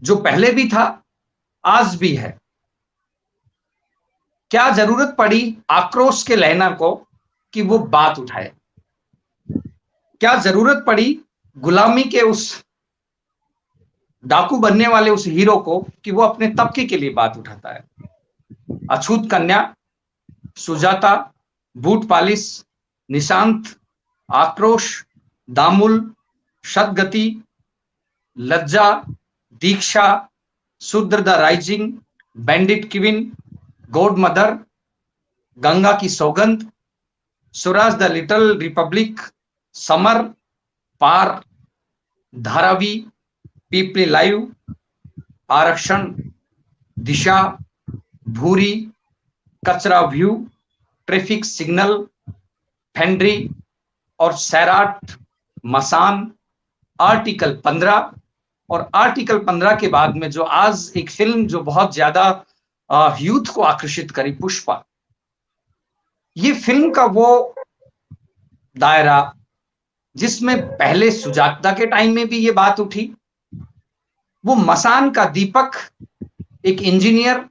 S5: जो पहले भी था, आज भी है। क्या जरूरत पड़ी आक्रोश के लहना को कि वो बात उठाए? क्या जरूरत पड़ी गुलामी के उस डाकू बनने वाले उस हीरो को कि वो अपने तबके के लिए बात उठाता है? अछूत कन्या, सुजाता, बूट पालिश, निशांत, आक्रोश, Damul, शतगति, Lajja, Diksha, Shudra the rising, bandit queen, god mother, Ganga ki Saugandh, Swaraj the little republic, Samar, Paar, Dharavi, Peepli live, Aarakshan, Disha, भूरी, कचरा व्यू, ट्रैफिक सिग्नल, फेंड्री और सैराट, मसान, आर्टिकल 15 और आर्टिकल 15 के बाद में जो आज एक फिल्म जो बहुत ज्यादा यूथ को आकर्षित करी, पुष्पा, ये फिल्म का वो दायरा जिसमें पहले सुजाता के टाइम में भी ये बात उठी। वो मसान का दीपक एक इंजीनियर,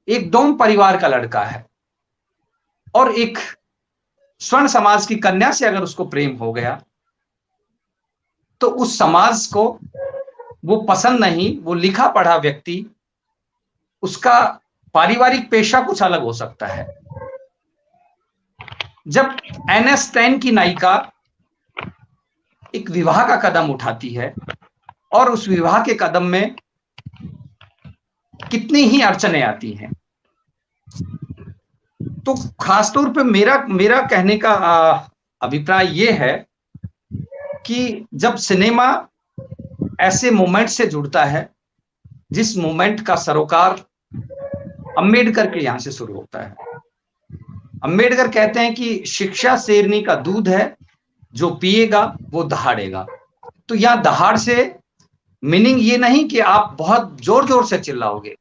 S5: एक डोम परिवार का लड़का है और एक स्वर्ण समाज की कन्या से अगर उसको प्रेम हो गया तो उस समाज को वो पसंद नहीं। वो लिखा पढ़ा व्यक्ति, उसका पारिवारिक पेशा कुछ अलग हो सकता है। जब NS10 की नायिका एक विवाह का कदम उठाती है और उस विवाह के कदम में कितनी ही अड़चनें आती हैं, तो खासतौर पे मेरा कहने का अभिप्राय ये है कि जब सिनेमा ऐसे मोमेंट से जुड़ता है जिस मोमेंट का सरोकार अंबेडकर के यहां से शुरू होता है। अंबेडकर कहते हैं कि शिक्षा शेरनी का दूध है, जो पिएगा वो दहाड़ेगा। तो यहां दहाड़ से मीनिंग ये नहीं कि आप बहुत जोर जोर से चिल्लाओगे,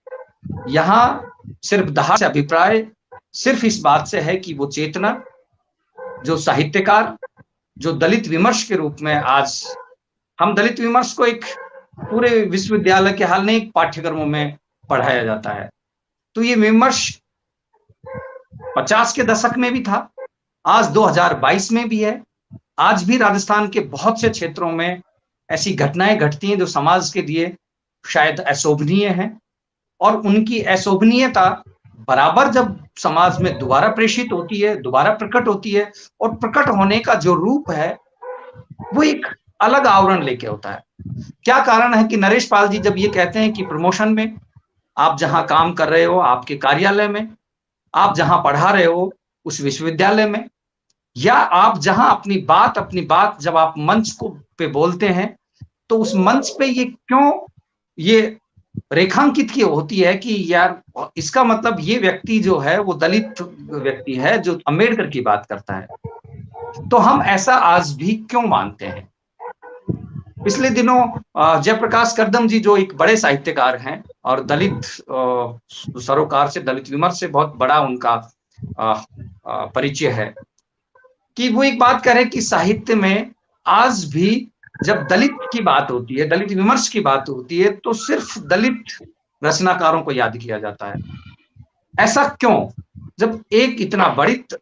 S5: यहां सिर्फ दहाड़ से अभिप्राय सिर्फ इस बात से है कि वो चेतना जो साहित्यकार, जो दलित विमर्श के रूप में आज हम दलित विमर्श को एक पूरे विश्वविद्यालय के हाल नहीं पाठ्यक्रमों में पढ़ाया जाता है, तो ये विमर्श 50 के दशक में भी था, आज 2022 में भी है। आज भी राजस्थान के बहुत से क्षेत्रों में ऐसी घटनाएं घटती हैं जो समाज के लिए शायद अशोभनीय हैं, और उनकी अशोभनीयता बराबर जब समाज में दोबारा प्रेषित होती है, दोबारा प्रकट होती है, और प्रकट होने का जो रूप है वो एक अलग आवरण लेके होता है। क्या कारण है कि नरेश पाल जी जब ये कहते हैं कि प्रमोशन में आप जहां काम कर रहे हो, आपके कार्यालय में, आप जहां पढ़ा रहे हो उस विश्वविद्यालय में, या आप जहां अपनी बात जब आप मंच को पे बोलते हैं, तो उस मंच पे ये क्यों ये रेखांकित की होती है कि यार इसका मतलब ये व्यक्ति जो है वो दलित व्यक्ति है जो अंबेडकर की बात करता है। तो हम ऐसा आज भी क्यों मानते हैं? पिछले दिनों जयप्रकाश करदम जी जो एक बड़े साहित्यकार हैं और दलित सरोकार से, दलित विमर्श से बहुत बड़ा उनका परिचय है, कि वो एक बात कह रहे हैं कि साहित्य में आज भी जब दलित की बात होती है, दलित विमर्श की बात होती है, तो सिर्फ दलित रचनाकारों को याद किया जाता है। ऐसा क्यों? जब एक इतना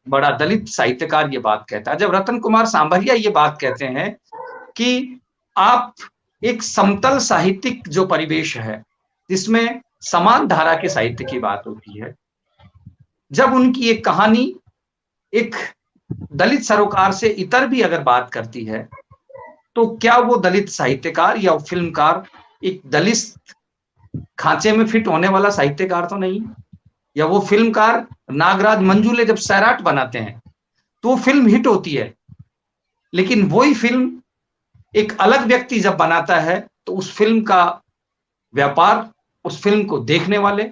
S5: बड़ा दलित साहित्यकार ये बात कहता है, जब रतन कुमार सांभरिया ये बात कहते हैं कि आप एक समतल साहित्यिक जो परिवेश है जिसमें समान धारा के साहित्य की बात होती है, जब उनकी एक कहानी एक दलित सरोकार से इतर भी अगर बात करती है, तो क्या वो दलित साहित्यकार या फिल्मकार एक दलित खांचे में फिट होने वाला साहित्यकार तो नहीं? या वो फिल्मकार नागराज मंजुले जब सैराट बनाते हैं तो वो फिल्म हिट होती है, लेकिन वही फिल्म एक अलग व्यक्ति जब बनाता है तो उस फिल्म का व्यापार, उस फिल्म को देखने वाले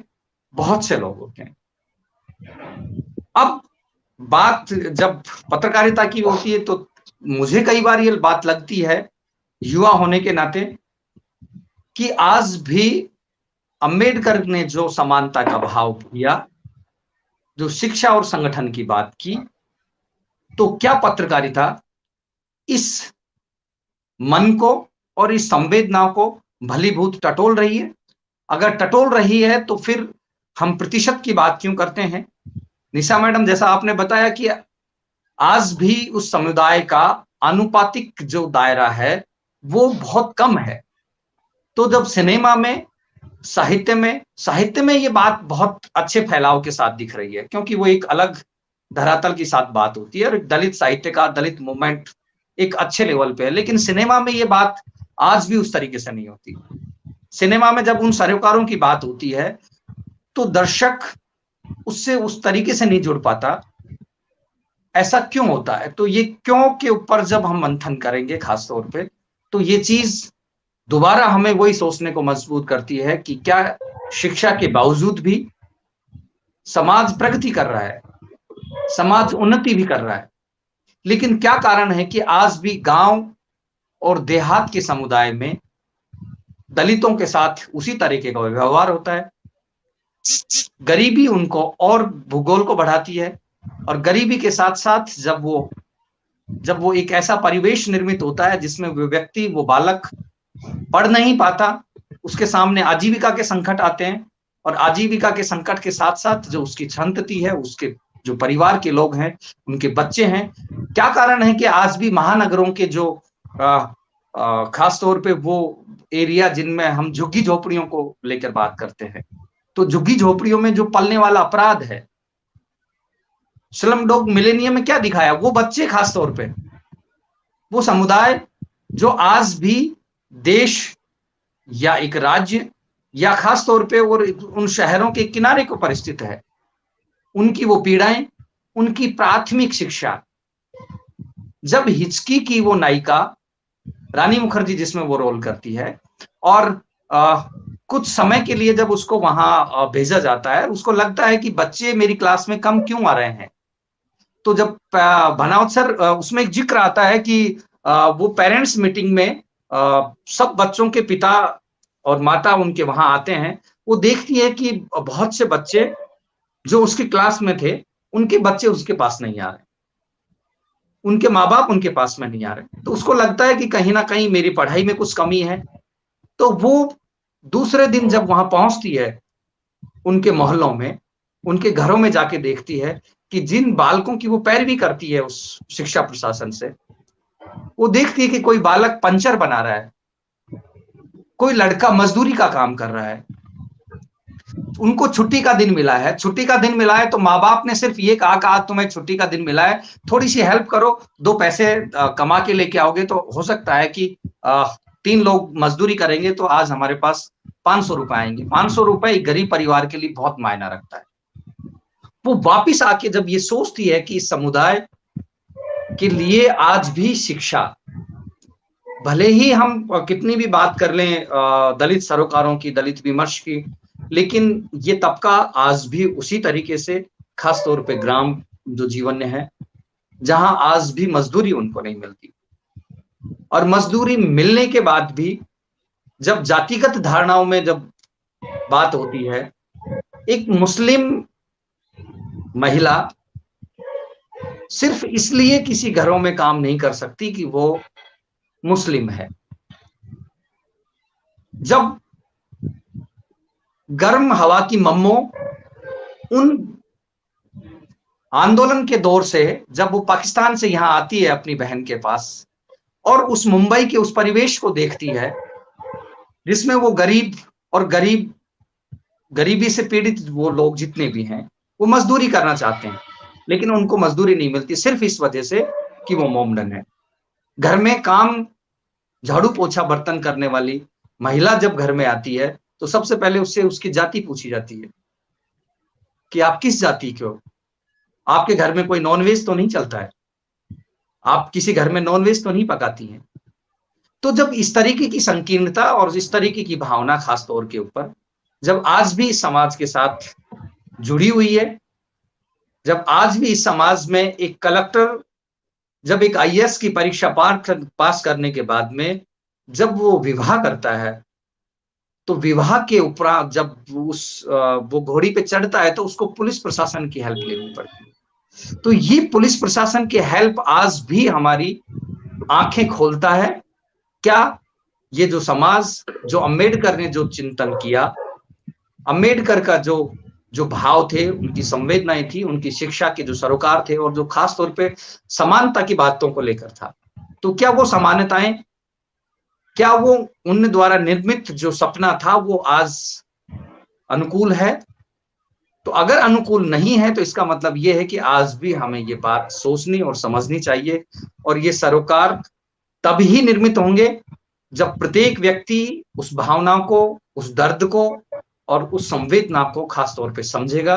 S5: बहुत से लोग होते हैं। अब बात जब पत्रकारिता की होती है तो मुझे कई बार ये बात लगती है युवा होने के नाते कि आज भी अंबेडकर ने जो समानता का भाव किया, जो शिक्षा और संगठन की बात की, तो क्या पत्रकारिता इस मन को और इस संवेदना को भलीभूत टटोल रही है? अगर टटोल रही है तो फिर हम प्रतिशत की बात क्यों करते हैं? निशा मैडम, जैसा आपने बताया कि आज भी उस समुदाय का आनुपातिक जो दायरा है वो बहुत कम है। तो जब सिनेमा में, साहित्य में ये बात बहुत अच्छे फैलाव के साथ दिख रही है, क्योंकि वो एक अलग धरातल के साथ बात होती है और दलित साहित्यकार, दलित मूवमेंट एक अच्छे लेवल पे है, लेकिन सिनेमा में ये बात आज भी उस तरीके से नहीं होती। सिनेमा में जब उन सरोकारों की बात होती है तो दर्शक उससे उस तरीके से नहीं जुड़ पाता। ऐसा क्यों होता है? तो ये क्यों के ऊपर जब हम मंथन करेंगे खास तौर पे, तो ये चीज दोबारा हमें वही सोचने को मजबूर करती है कि क्या शिक्षा के बावजूद भी समाज प्रगति कर रहा है, समाज उन्नति भी कर रहा है, लेकिन क्या कारण है कि आज भी गांव और देहात के समुदाय में दलितों के साथ उसी तरीके का व्यवहार होता है। गरीबी उनको और भूगोल को बढ़ाती है, और गरीबी के साथ साथ जब वो एक ऐसा परिवेश निर्मित होता है जिसमें वो व्यक्ति, वो बालक पढ़ नहीं पाता, उसके सामने आजीविका के संकट आते हैं, और आजीविका के संकट के साथ साथ जो उसकी संतति है, उसके जो परिवार के लोग हैं, उनके बच्चे हैं। क्या कारण है कि आज भी महानगरों के जो खास तौर पे वो एरिया जिनमें हम झुग्गी झोपड़ियों को लेकर बात करते हैं, तो झुग्गी झोपड़ियों में जो पलने वाला अपराध है, स्लम डॉग मिलेनियम में क्या दिखाया, वो बच्चे खास तौर पे, वो समुदाय जो आज भी देश या एक राज्य या खास तौर पे और उन शहरों के किनारे को परिस्थित है, उनकी वो पीड़ाएं, उनकी प्राथमिक शिक्षा। जब हिचकी की वो नायिका रानी मुखर्जी जिसमें वो रोल करती है, और कुछ समय के लिए जब उसको वहां भेजा जाता है, उसको लगता है कि बच्चे मेरी क्लास में कम क्यों आ रहे हैं, तो जब बनावत सर उसमें एक जिक्र आता है कि वो पेरेंट्स मीटिंग में सब बच्चों के पिता और माता उनके वहां आते हैं, वो देखती है कि बहुत से बच्चे जो उसकी क्लास में थे, उनके बच्चे उसके पास नहीं आ रहे, उनके माँ बाप उनके पास में नहीं आ रहे, तो उसको लगता है कि कहीं ना कहीं मेरी पढ़ाई में कुछ कमी है। तो वो दूसरे दिन जब वहां पहुंचती है, उनके मोहल्लों में, उनके घरों में जाके देखती है कि जिन बालकों की वो पैरवी करती है उस शिक्षा प्रशासन से, वो देखती है कि कोई बालक पंचर बना रहा है, कोई लड़का मजदूरी का काम कर रहा है, उनको छुट्टी का दिन मिला है, छुट्टी का दिन मिला है तो माँ बाप ने सिर्फ ये कहा तुम्हें छुट्टी का दिन मिला है, थोड़ी सी हेल्प करो, 2 पैसे कमा के लेके आओगे तो हो सकता है कि 3 लोग मजदूरी करेंगे तो आज हमारे पास 500 रुपए आएंगे। 500 रुपए एक गरीब परिवार के लिए बहुत मायना रखता है। वो वापिस आके जब ये सोचती है कि इस समुदाय के लिए आज भी शिक्षा, भले ही हम कितनी भी बात कर लें दलित सरोकारों की, दलित विमर्श की, लेकिन ये तबका आज भी उसी तरीके से, खास तौर पे ग्राम जो जीवन में है, जहां आज भी मजदूरी उनको नहीं मिलती, और मजदूरी मिलने के बाद भी जब जातिगत धारणाओं में जब बात होती है, एक मुस्लिम महिला सिर्फ इसलिए किसी घरों में काम नहीं कर सकती कि वो मुस्लिम है। जब गर्म हवा की मम्मो उन आंदोलन के दौर से जब वो पाकिस्तान से यहां आती है अपनी बहन के पास, और उस मुंबई के उस परिवेश को देखती है जिसमें वो गरीब और गरीबी से पीड़ित वो लोग जितने भी हैं, वो मजदूरी करना चाहते हैं, लेकिन उनको मजदूरी नहीं मिलती, सिर्फ इस वजह से कि वो मोमडन है। घर में काम, झाड़ू पोछा बर्तन करने वाली महिला जब घर में आती है तो सबसे पहले उससे उसकी जाति पूछी जाती है कि आप किस जाति के हो, आपके घर में कोई नॉनवेज तो नहीं चलता है, आप किसी घर में नॉनवेज तो नहीं पकाती हैं। तो जब इस तरीके की संकीर्णता और इस तरीके की भावना खास तौर के ऊपर जब आज भी इस समाज के साथ जुड़ी हुई है, जब आज भी इस समाज में एक कलेक्टर जब एक IAS की परीक्षा पास करने के बाद में जब वो विवाह करता है, तो विवाह के उपरांत जब वो घोड़ी पे चढ़ता है तो उसको पुलिस प्रशासन की हेल्प लेनी पड़ती है। तो ये पुलिस प्रशासन की हेल्प आज भी हमारी आंखें खोलता है। क्या ये जो समाज, जो अंबेडकर ने जो चिंतन किया, अंबेडकर का जो भाव थे, उनकी संवेदनाएं थी, उनकी शिक्षा के जो सरोकार थे, और जो खास तौर पे समानता की बातों को लेकर था, तो क्या वो समानताएं, क्या वो उन द्वारा निर्मित जो सपना था वो आज अनुकूल है? तो अगर अनुकूल नहीं है तो इसका मतलब ये है कि आज भी हमें ये बात सोचनी और समझनी चाहिए, और ये सरोकार तब ही निर्मित होंगे जब प्रत्येक व्यक्ति उस भावना को, उस दर्द को और उस संवेदना को खास तौर पे समझेगा,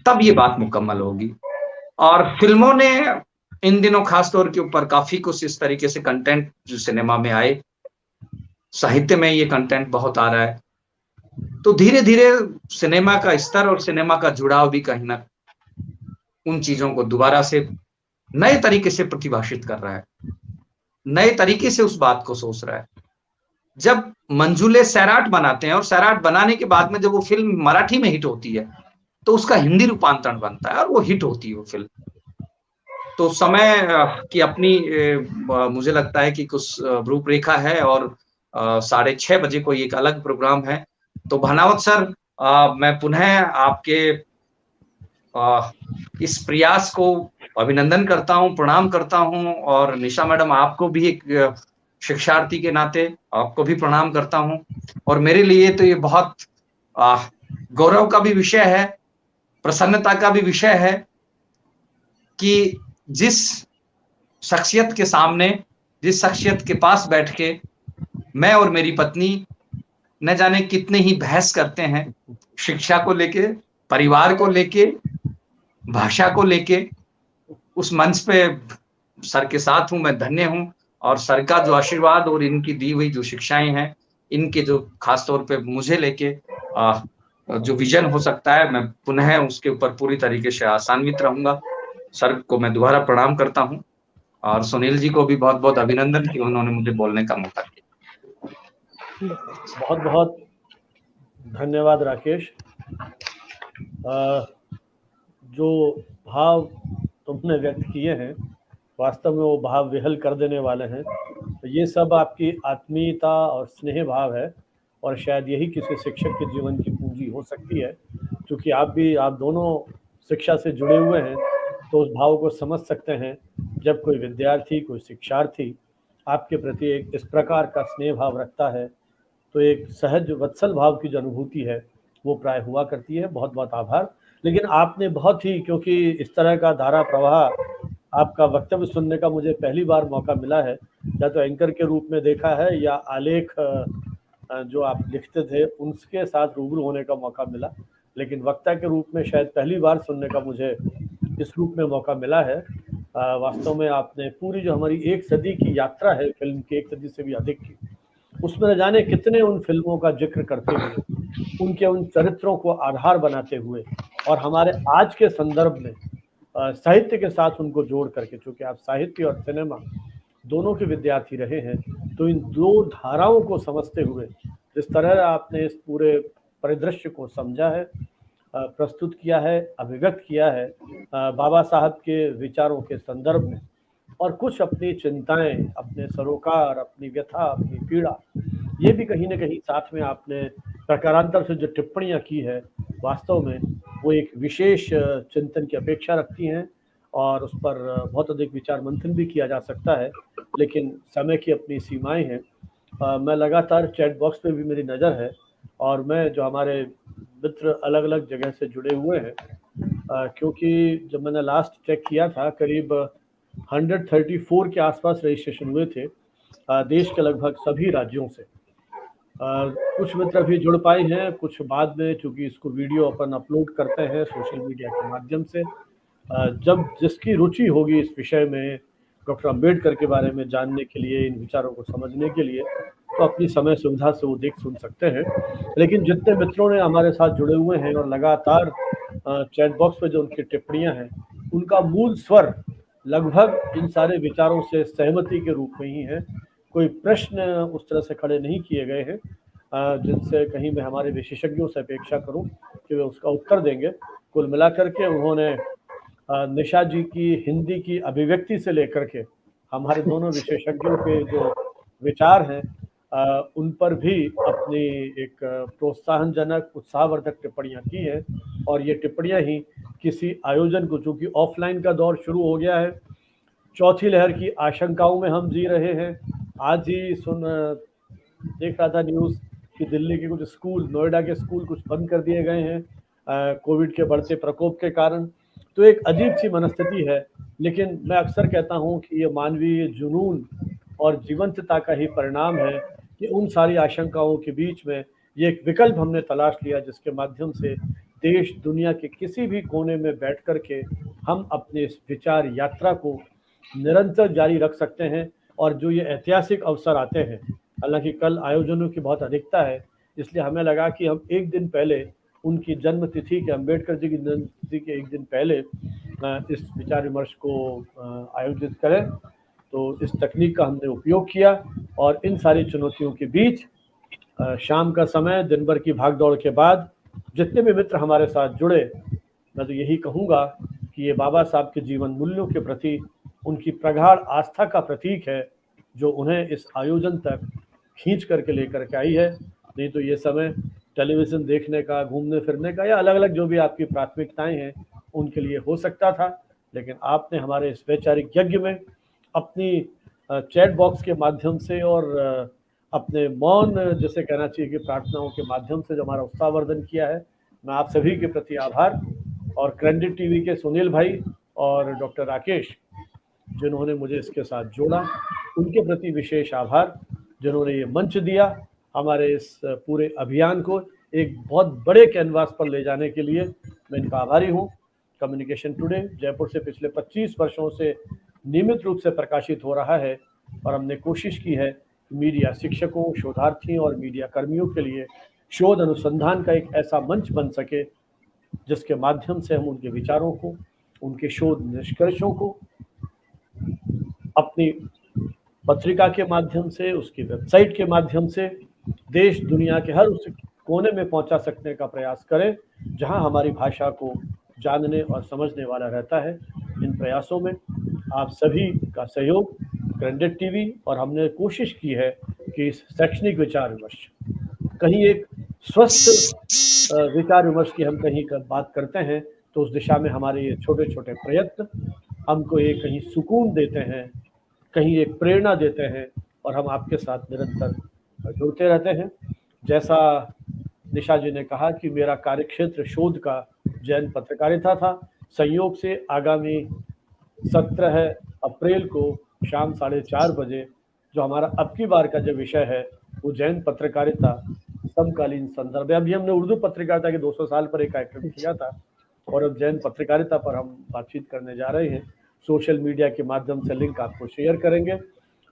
S5: तब ये बात मुकम्मल होगी। और फिल्मों ने इन दिनों खास तौर के ऊपर काफी कुछ इस तरीके से कंटेंट जो सिनेमा में आए, साहित्य में ये कंटेंट बहुत आ रहा है। तो धीरे धीरे सिनेमा का स्तर और सिनेमा का जुड़ाव भी कहीं ना उन चीजों को दोबारा से नए तरीके से प्रतिभाषित कर रहा है, नए तरीके से उस बात को सोच रहा है। जब मंजुले सैराट बनाते हैं और सैराट बनाने के बाद में जब वो फिल्म मराठी में हिट होती है तो उसका हिंदी रूपांतरण बनता है और वो हिट होती है वो फिल्म। तो समय की अपनी मुझे लगता है कि कुछ रूपरेखा है और 6:30 बजे कोई एक अलग प्रोग्राम है। तो भानावत सर, मैं पुनः आपके इस प्रयास को अभिनंदन करता हूं, प्रणाम करता हूं, और निशा मैडम आपको भी एक शिक्षार्थी के नाते आपको भी प्रणाम करता हूं। और मेरे लिए तो ये बहुत गौरव का भी विषय है, प्रसन्नता का भी विषय है कि जिस शख्सियत के सामने, जिस शख्सियत के पास बैठ के मैं और मेरी पत्नी न जाने कितने ही बहस करते हैं शिक्षा को लेके, परिवार को लेके, भाषा को लेके, उस मंच पे सर के साथ हूं, मैं धन्य हूं। और सर का जो आशीर्वाद और इनकी दी हुई जो शिक्षाएं हैं, इनके जो खासतौर पे मुझे लेके जो विजन हो सकता है, मैं पुनः उसके ऊपर पूरी तरीके से आसान्वित रहूंगा। सर को मैं दोबारा प्रणाम करता हूं और सुनील जी को भी बहुत बहुत अभिनंदन कि उन्होंने मुझे बोलने का मौका दिया।
S2: बहुत बहुत धन्यवाद राकेश। जो भाव तुमने व्यक्त किए हैं वास्तव में वो भाव विहल कर देने वाले हैं। तो ये सब आपकी आत्मीयता और स्नेह भाव है और शायद यही किसी शिक्षक के जीवन की पूंजी हो सकती है। क्योंकि आप दोनों शिक्षा से जुड़े हुए हैं तो उस भाव को समझ सकते हैं। जब कोई विद्यार्थी, कोई शिक्षार्थी आपके प्रति एक इस प्रकार का स्नेह भाव रखता है तो एक सहज वत्सल भाव की जो अनुभूति है वो प्राय हुआ करती है। बहुत बहुत आभार। लेकिन आपने बहुत ही, क्योंकि इस तरह का धारा प्रवाह आपका वक्तव्य सुनने का मुझे पहली बार मौका मिला है, या तो एंकर के रूप में देखा है या आलेख जो आप लिखते थे उनके साथ रूबरू होने का मौका मिला, लेकिन वक्ता के रूप में शायद पहली बार सुनने का मुझे इस रूप में मौका मिला है। वास्तव में आपने पूरी जो हमारी 1 सदी की यात्रा है, फिल्म की 1 सदी से भी अधिक की, उसमें न जाने कितने उन फिल्मों का जिक्र करते हुए, उनके उन चरित्रों को आधार बनाते हुए और हमारे आज के संदर्भ में साहित्य के साथ उनको जोड़ करके, चूंकि आप साहित्य और सिनेमा दोनों के विद्यार्थी रहे हैं, तो इन दो धाराओं को समझते हुए जिस तरह आपने इस पूरे परिदृश्य को समझा है, प्रस्तुत किया है, अभिव्यक्त किया है बाबा साहब के विचारों के संदर्भ में, और कुछ अपनी चिंताएं, अपने सरोकार, अपनी व्यथा, अपनी पीड़ा, ये भी कहीं ना कहीं साथ में आपने प्रकारांतर से जो टिप्पणियां की है, वास्तव में वो एक विशेष चिंतन की अपेक्षा रखती हैं और उस पर बहुत अधिक विचार मंथन भी किया जा सकता है, लेकिन समय की अपनी सीमाएं हैं। मैं लगातार चैट बॉक्स पे भी मेरी नज़र है और मैं जो हमारे मित्र अलग अलग जगह से जुड़े हुए हैं, क्योंकि जब मैंने लास्ट चेक किया था करीब 134 के आसपास रजिस्ट्रेशन हुए थे देश के लगभग सभी राज्यों से। कुछ मित्र अभी जुड़ पाए हैं, कुछ बाद में, चूँकि इसको वीडियो अपन अपलोड करते हैं सोशल मीडिया के माध्यम से। जब जिसकी रुचि होगी इस विषय में, डॉक्टर अंबेडकर के बारे में जानने के लिए, इन विचारों को समझने के लिए, तो अपनी समय सुविधा से वो देख सुन सकते हैं। लेकिन जितने मित्रों ने हमारे साथ जुड़े हुए हैं और लगातार चैट बॉक्स पे जो उनकी टिप्पणियां हैं, उनका मूल स्वर लगभग इन सारे विचारों से सहमति के रूप में ही है। कोई प्रश्न उस तरह से खड़े नहीं किए गए हैं जिनसे कहीं मैं हमारे विशेषज्ञों से अपेक्षा करूं कि वे उसका उत्तर देंगे। कुल मिलाकर के उन्होंने निशा जी की हिंदी की अभिव्यक्ति से लेकर के हमारे दोनों विशेषज्ञों के जो विचार हैं उन पर भी अपनी एक प्रोत्साहनजनक, उत्साहवर्धक टिप्पणियां की हैं। और ये टिप्पणियां ही किसी आयोजन को, चूँकि ऑफलाइन का दौर शुरू हो गया है, चौथी लहर की आशंकाओं में हम जी रहे हैं। आज ही देख रहा था न्यूज़ कि दिल्ली के कुछ स्कूल, नोएडा के स्कूल कुछ बंद कर दिए गए हैं कोविड के बढ़ते प्रकोप के कारण। तो एक अजीब सी मनस्थिति है, लेकिन मैं अक्सर कहता हूं कि ये मानवीय जुनून और जीवंतता का ही परिणाम है कि उन सारी आशंकाओं के बीच में ये एक विकल्प हमने तलाश लिया जिसके माध्यम से देश दुनिया के किसी भी कोने में बैठ कर के हम अपने इस विचार यात्रा को निरंतर जारी रख सकते हैं। और जो ये ऐतिहासिक अवसर आते हैं, हालांकि कल आयोजनों की बहुत अधिकता है, इसलिए हमें लगा कि हम एक दिन पहले उनकी जन्म तिथि के, अम्बेडकर जी की जन्म तिथि के एक दिन पहले इस विचार विमर्श को आयोजित करें। तो इस तकनीक का हमने उपयोग किया और इन सारी चुनौतियों के बीच शाम का समय, दिन भर की भागदौड़ के बाद जितने भी मित्र हमारे साथ जुड़े, मैं तो यही कहूँगा कि ये बाबा साहब के जीवन मूल्यों के प्रति उनकी प्रगाढ़ आस्था का प्रतीक है, जो उन्हें इस आयोजन तक खींच करके लेकर के आई है। नहीं तो ये समय टेलीविज़न देखने का, घूमने फिरने का या अलग अलग जो भी आपकी प्राथमिकताएं हैं उनके लिए हो सकता था, लेकिन आपने हमारे इस वैचारिक यज्ञ में अपनी चैट बॉक्स के माध्यम से और अपने मौन, जैसे कहना चाहिए कि प्रार्थनाओं के माध्यम से जो हमारा उत्साहवर्धन किया है, मैं आप सभी के प्रति आभार। और क्रेडिट टीवी के सुनील भाई और डॉक्टर राकेश जिन्होंने मुझे इसके साथ जोड़ा, उनके प्रति विशेष आभार, जिन्होंने ये मंच दिया हमारे इस पूरे अभियान को एक बहुत बड़े कैनवास पर ले जाने के लिए। मैं इनका आभारी हूँ। कम्युनिकेशन टुडे जयपुर से पिछले 25 वर्षों से नियमित रूप से प्रकाशित हो रहा है और हमने कोशिश की है मीडिया शिक्षकों, शोधार्थियों और मीडिया कर्मियों के लिए शोध अनुसंधान का एक ऐसा मंच बन सके जिसके माध्यम से हम उनके विचारों को, उनके शोध निष्कर्षों को अपनी पत्रिका के माध्यम से, उसकी वेबसाइट के माध्यम से देश दुनिया के हर उस कोने में पहुंचा सकने का प्रयास करें जहां हमारी भाषा को जानने और समझने वाला रहता है। इन प्रयासों में आप सभी का सहयोग, क्रेडिट टीवी, और हमने कोशिश की है कि इस शैक्षणिक विचार विमर्श, कहीं एक स्वस्थ विचार विमर्श की हम कहीं बात करते हैं तो उस दिशा में हमारे ये छोटे छोटे प्रयत्न हमको एक कहीं सुकून देते हैं, कहीं एक प्रेरणा देते हैं और हम आपके साथ निरंतर जुड़ते रहते हैं। जैसा निशा जी ने कहा कि मेरा कार्यक्षेत्र शोध का जैन पत्रकारिता था, संयोग से आगामी 17 अप्रैल को शाम 4:30 बजे जो हमारा अब की बार का जो विषय है वो जैन पत्रकारिता समकालीन संदर्भ है। अभी हमने उर्दू पत्रकारिता के 200 साल पर एक कार्यक्रम किया था और अब जैन पत्रकारिता पर हम बातचीत करने जा रहे हैं। सोशल मीडिया के माध्यम से लिंक आपको शेयर करेंगे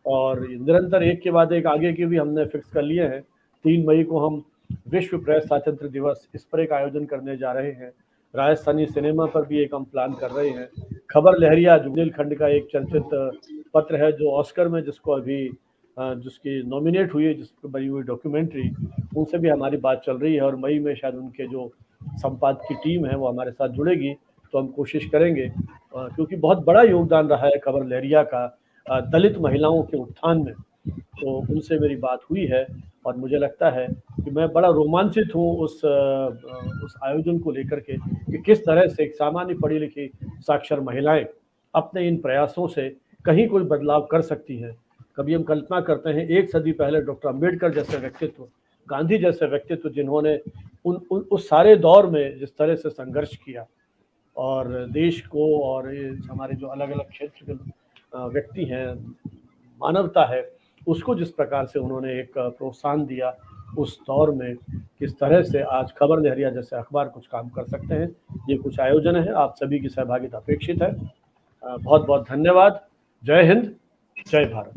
S2: और निरंतर एक के बाद एक आगे के भी हमने फिक्स कर लिए हैं। 3 मई को हम विश्व प्रेस स्वातंत्र्य दिवस, इस पर एक आयोजन करने जा रहे हैं। राजस्थानी सिनेमा पर भी एक हम प्लान कर रहे हैं। खबर लहरिया बुंदेलखंड का एक चर्चित पत्र है जो ऑस्कर में जिसको अभी जिसकी नॉमिनेट हुई है, जिसको बनी हुई डॉक्यूमेंट्री, उनसे भी हमारी बात चल रही है और मई में शायद उनके जो संपादक की टीम है वो हमारे साथ जुड़ेगी। तो हम कोशिश करेंगे क्योंकि बहुत बड़ा योगदान रहा है खबर लहरिया का दलित महिलाओं के उत्थान में, तो उनसे मेरी बात हुई है और मुझे लगता है कि मैं बड़ा रोमांचित हूँ उस आयोजन को लेकर के कि किस तरह से एक सामान्य पढ़ी लिखी साक्षर महिलाएं अपने इन प्रयासों से कहीं कोई बदलाव कर सकती हैं। कभी हम कल्पना करते हैं 1 सदी पहले डॉक्टर अम्बेडकर जैसे व्यक्तित्व, गांधी जैसे व्यक्तित्व, जिन्होंने उस सारे दौर में जिस तरह से संघर्ष किया और देश को और हमारे जो अलग अलग क्षेत्र के व्यक्ति हैं, मानवता है, उसको जिस प्रकार से उन्होंने एक प्रोत्साहन दिया उस दौर में, किस तरह से आज खबर लहरिया जैसे अखबार कुछ काम कर सकते हैं। ये कुछ आयोजन है, आप सभी की सहभागिता अपेक्षित है। बहुत बहुत धन्यवाद। जय हिंद, जय भारत।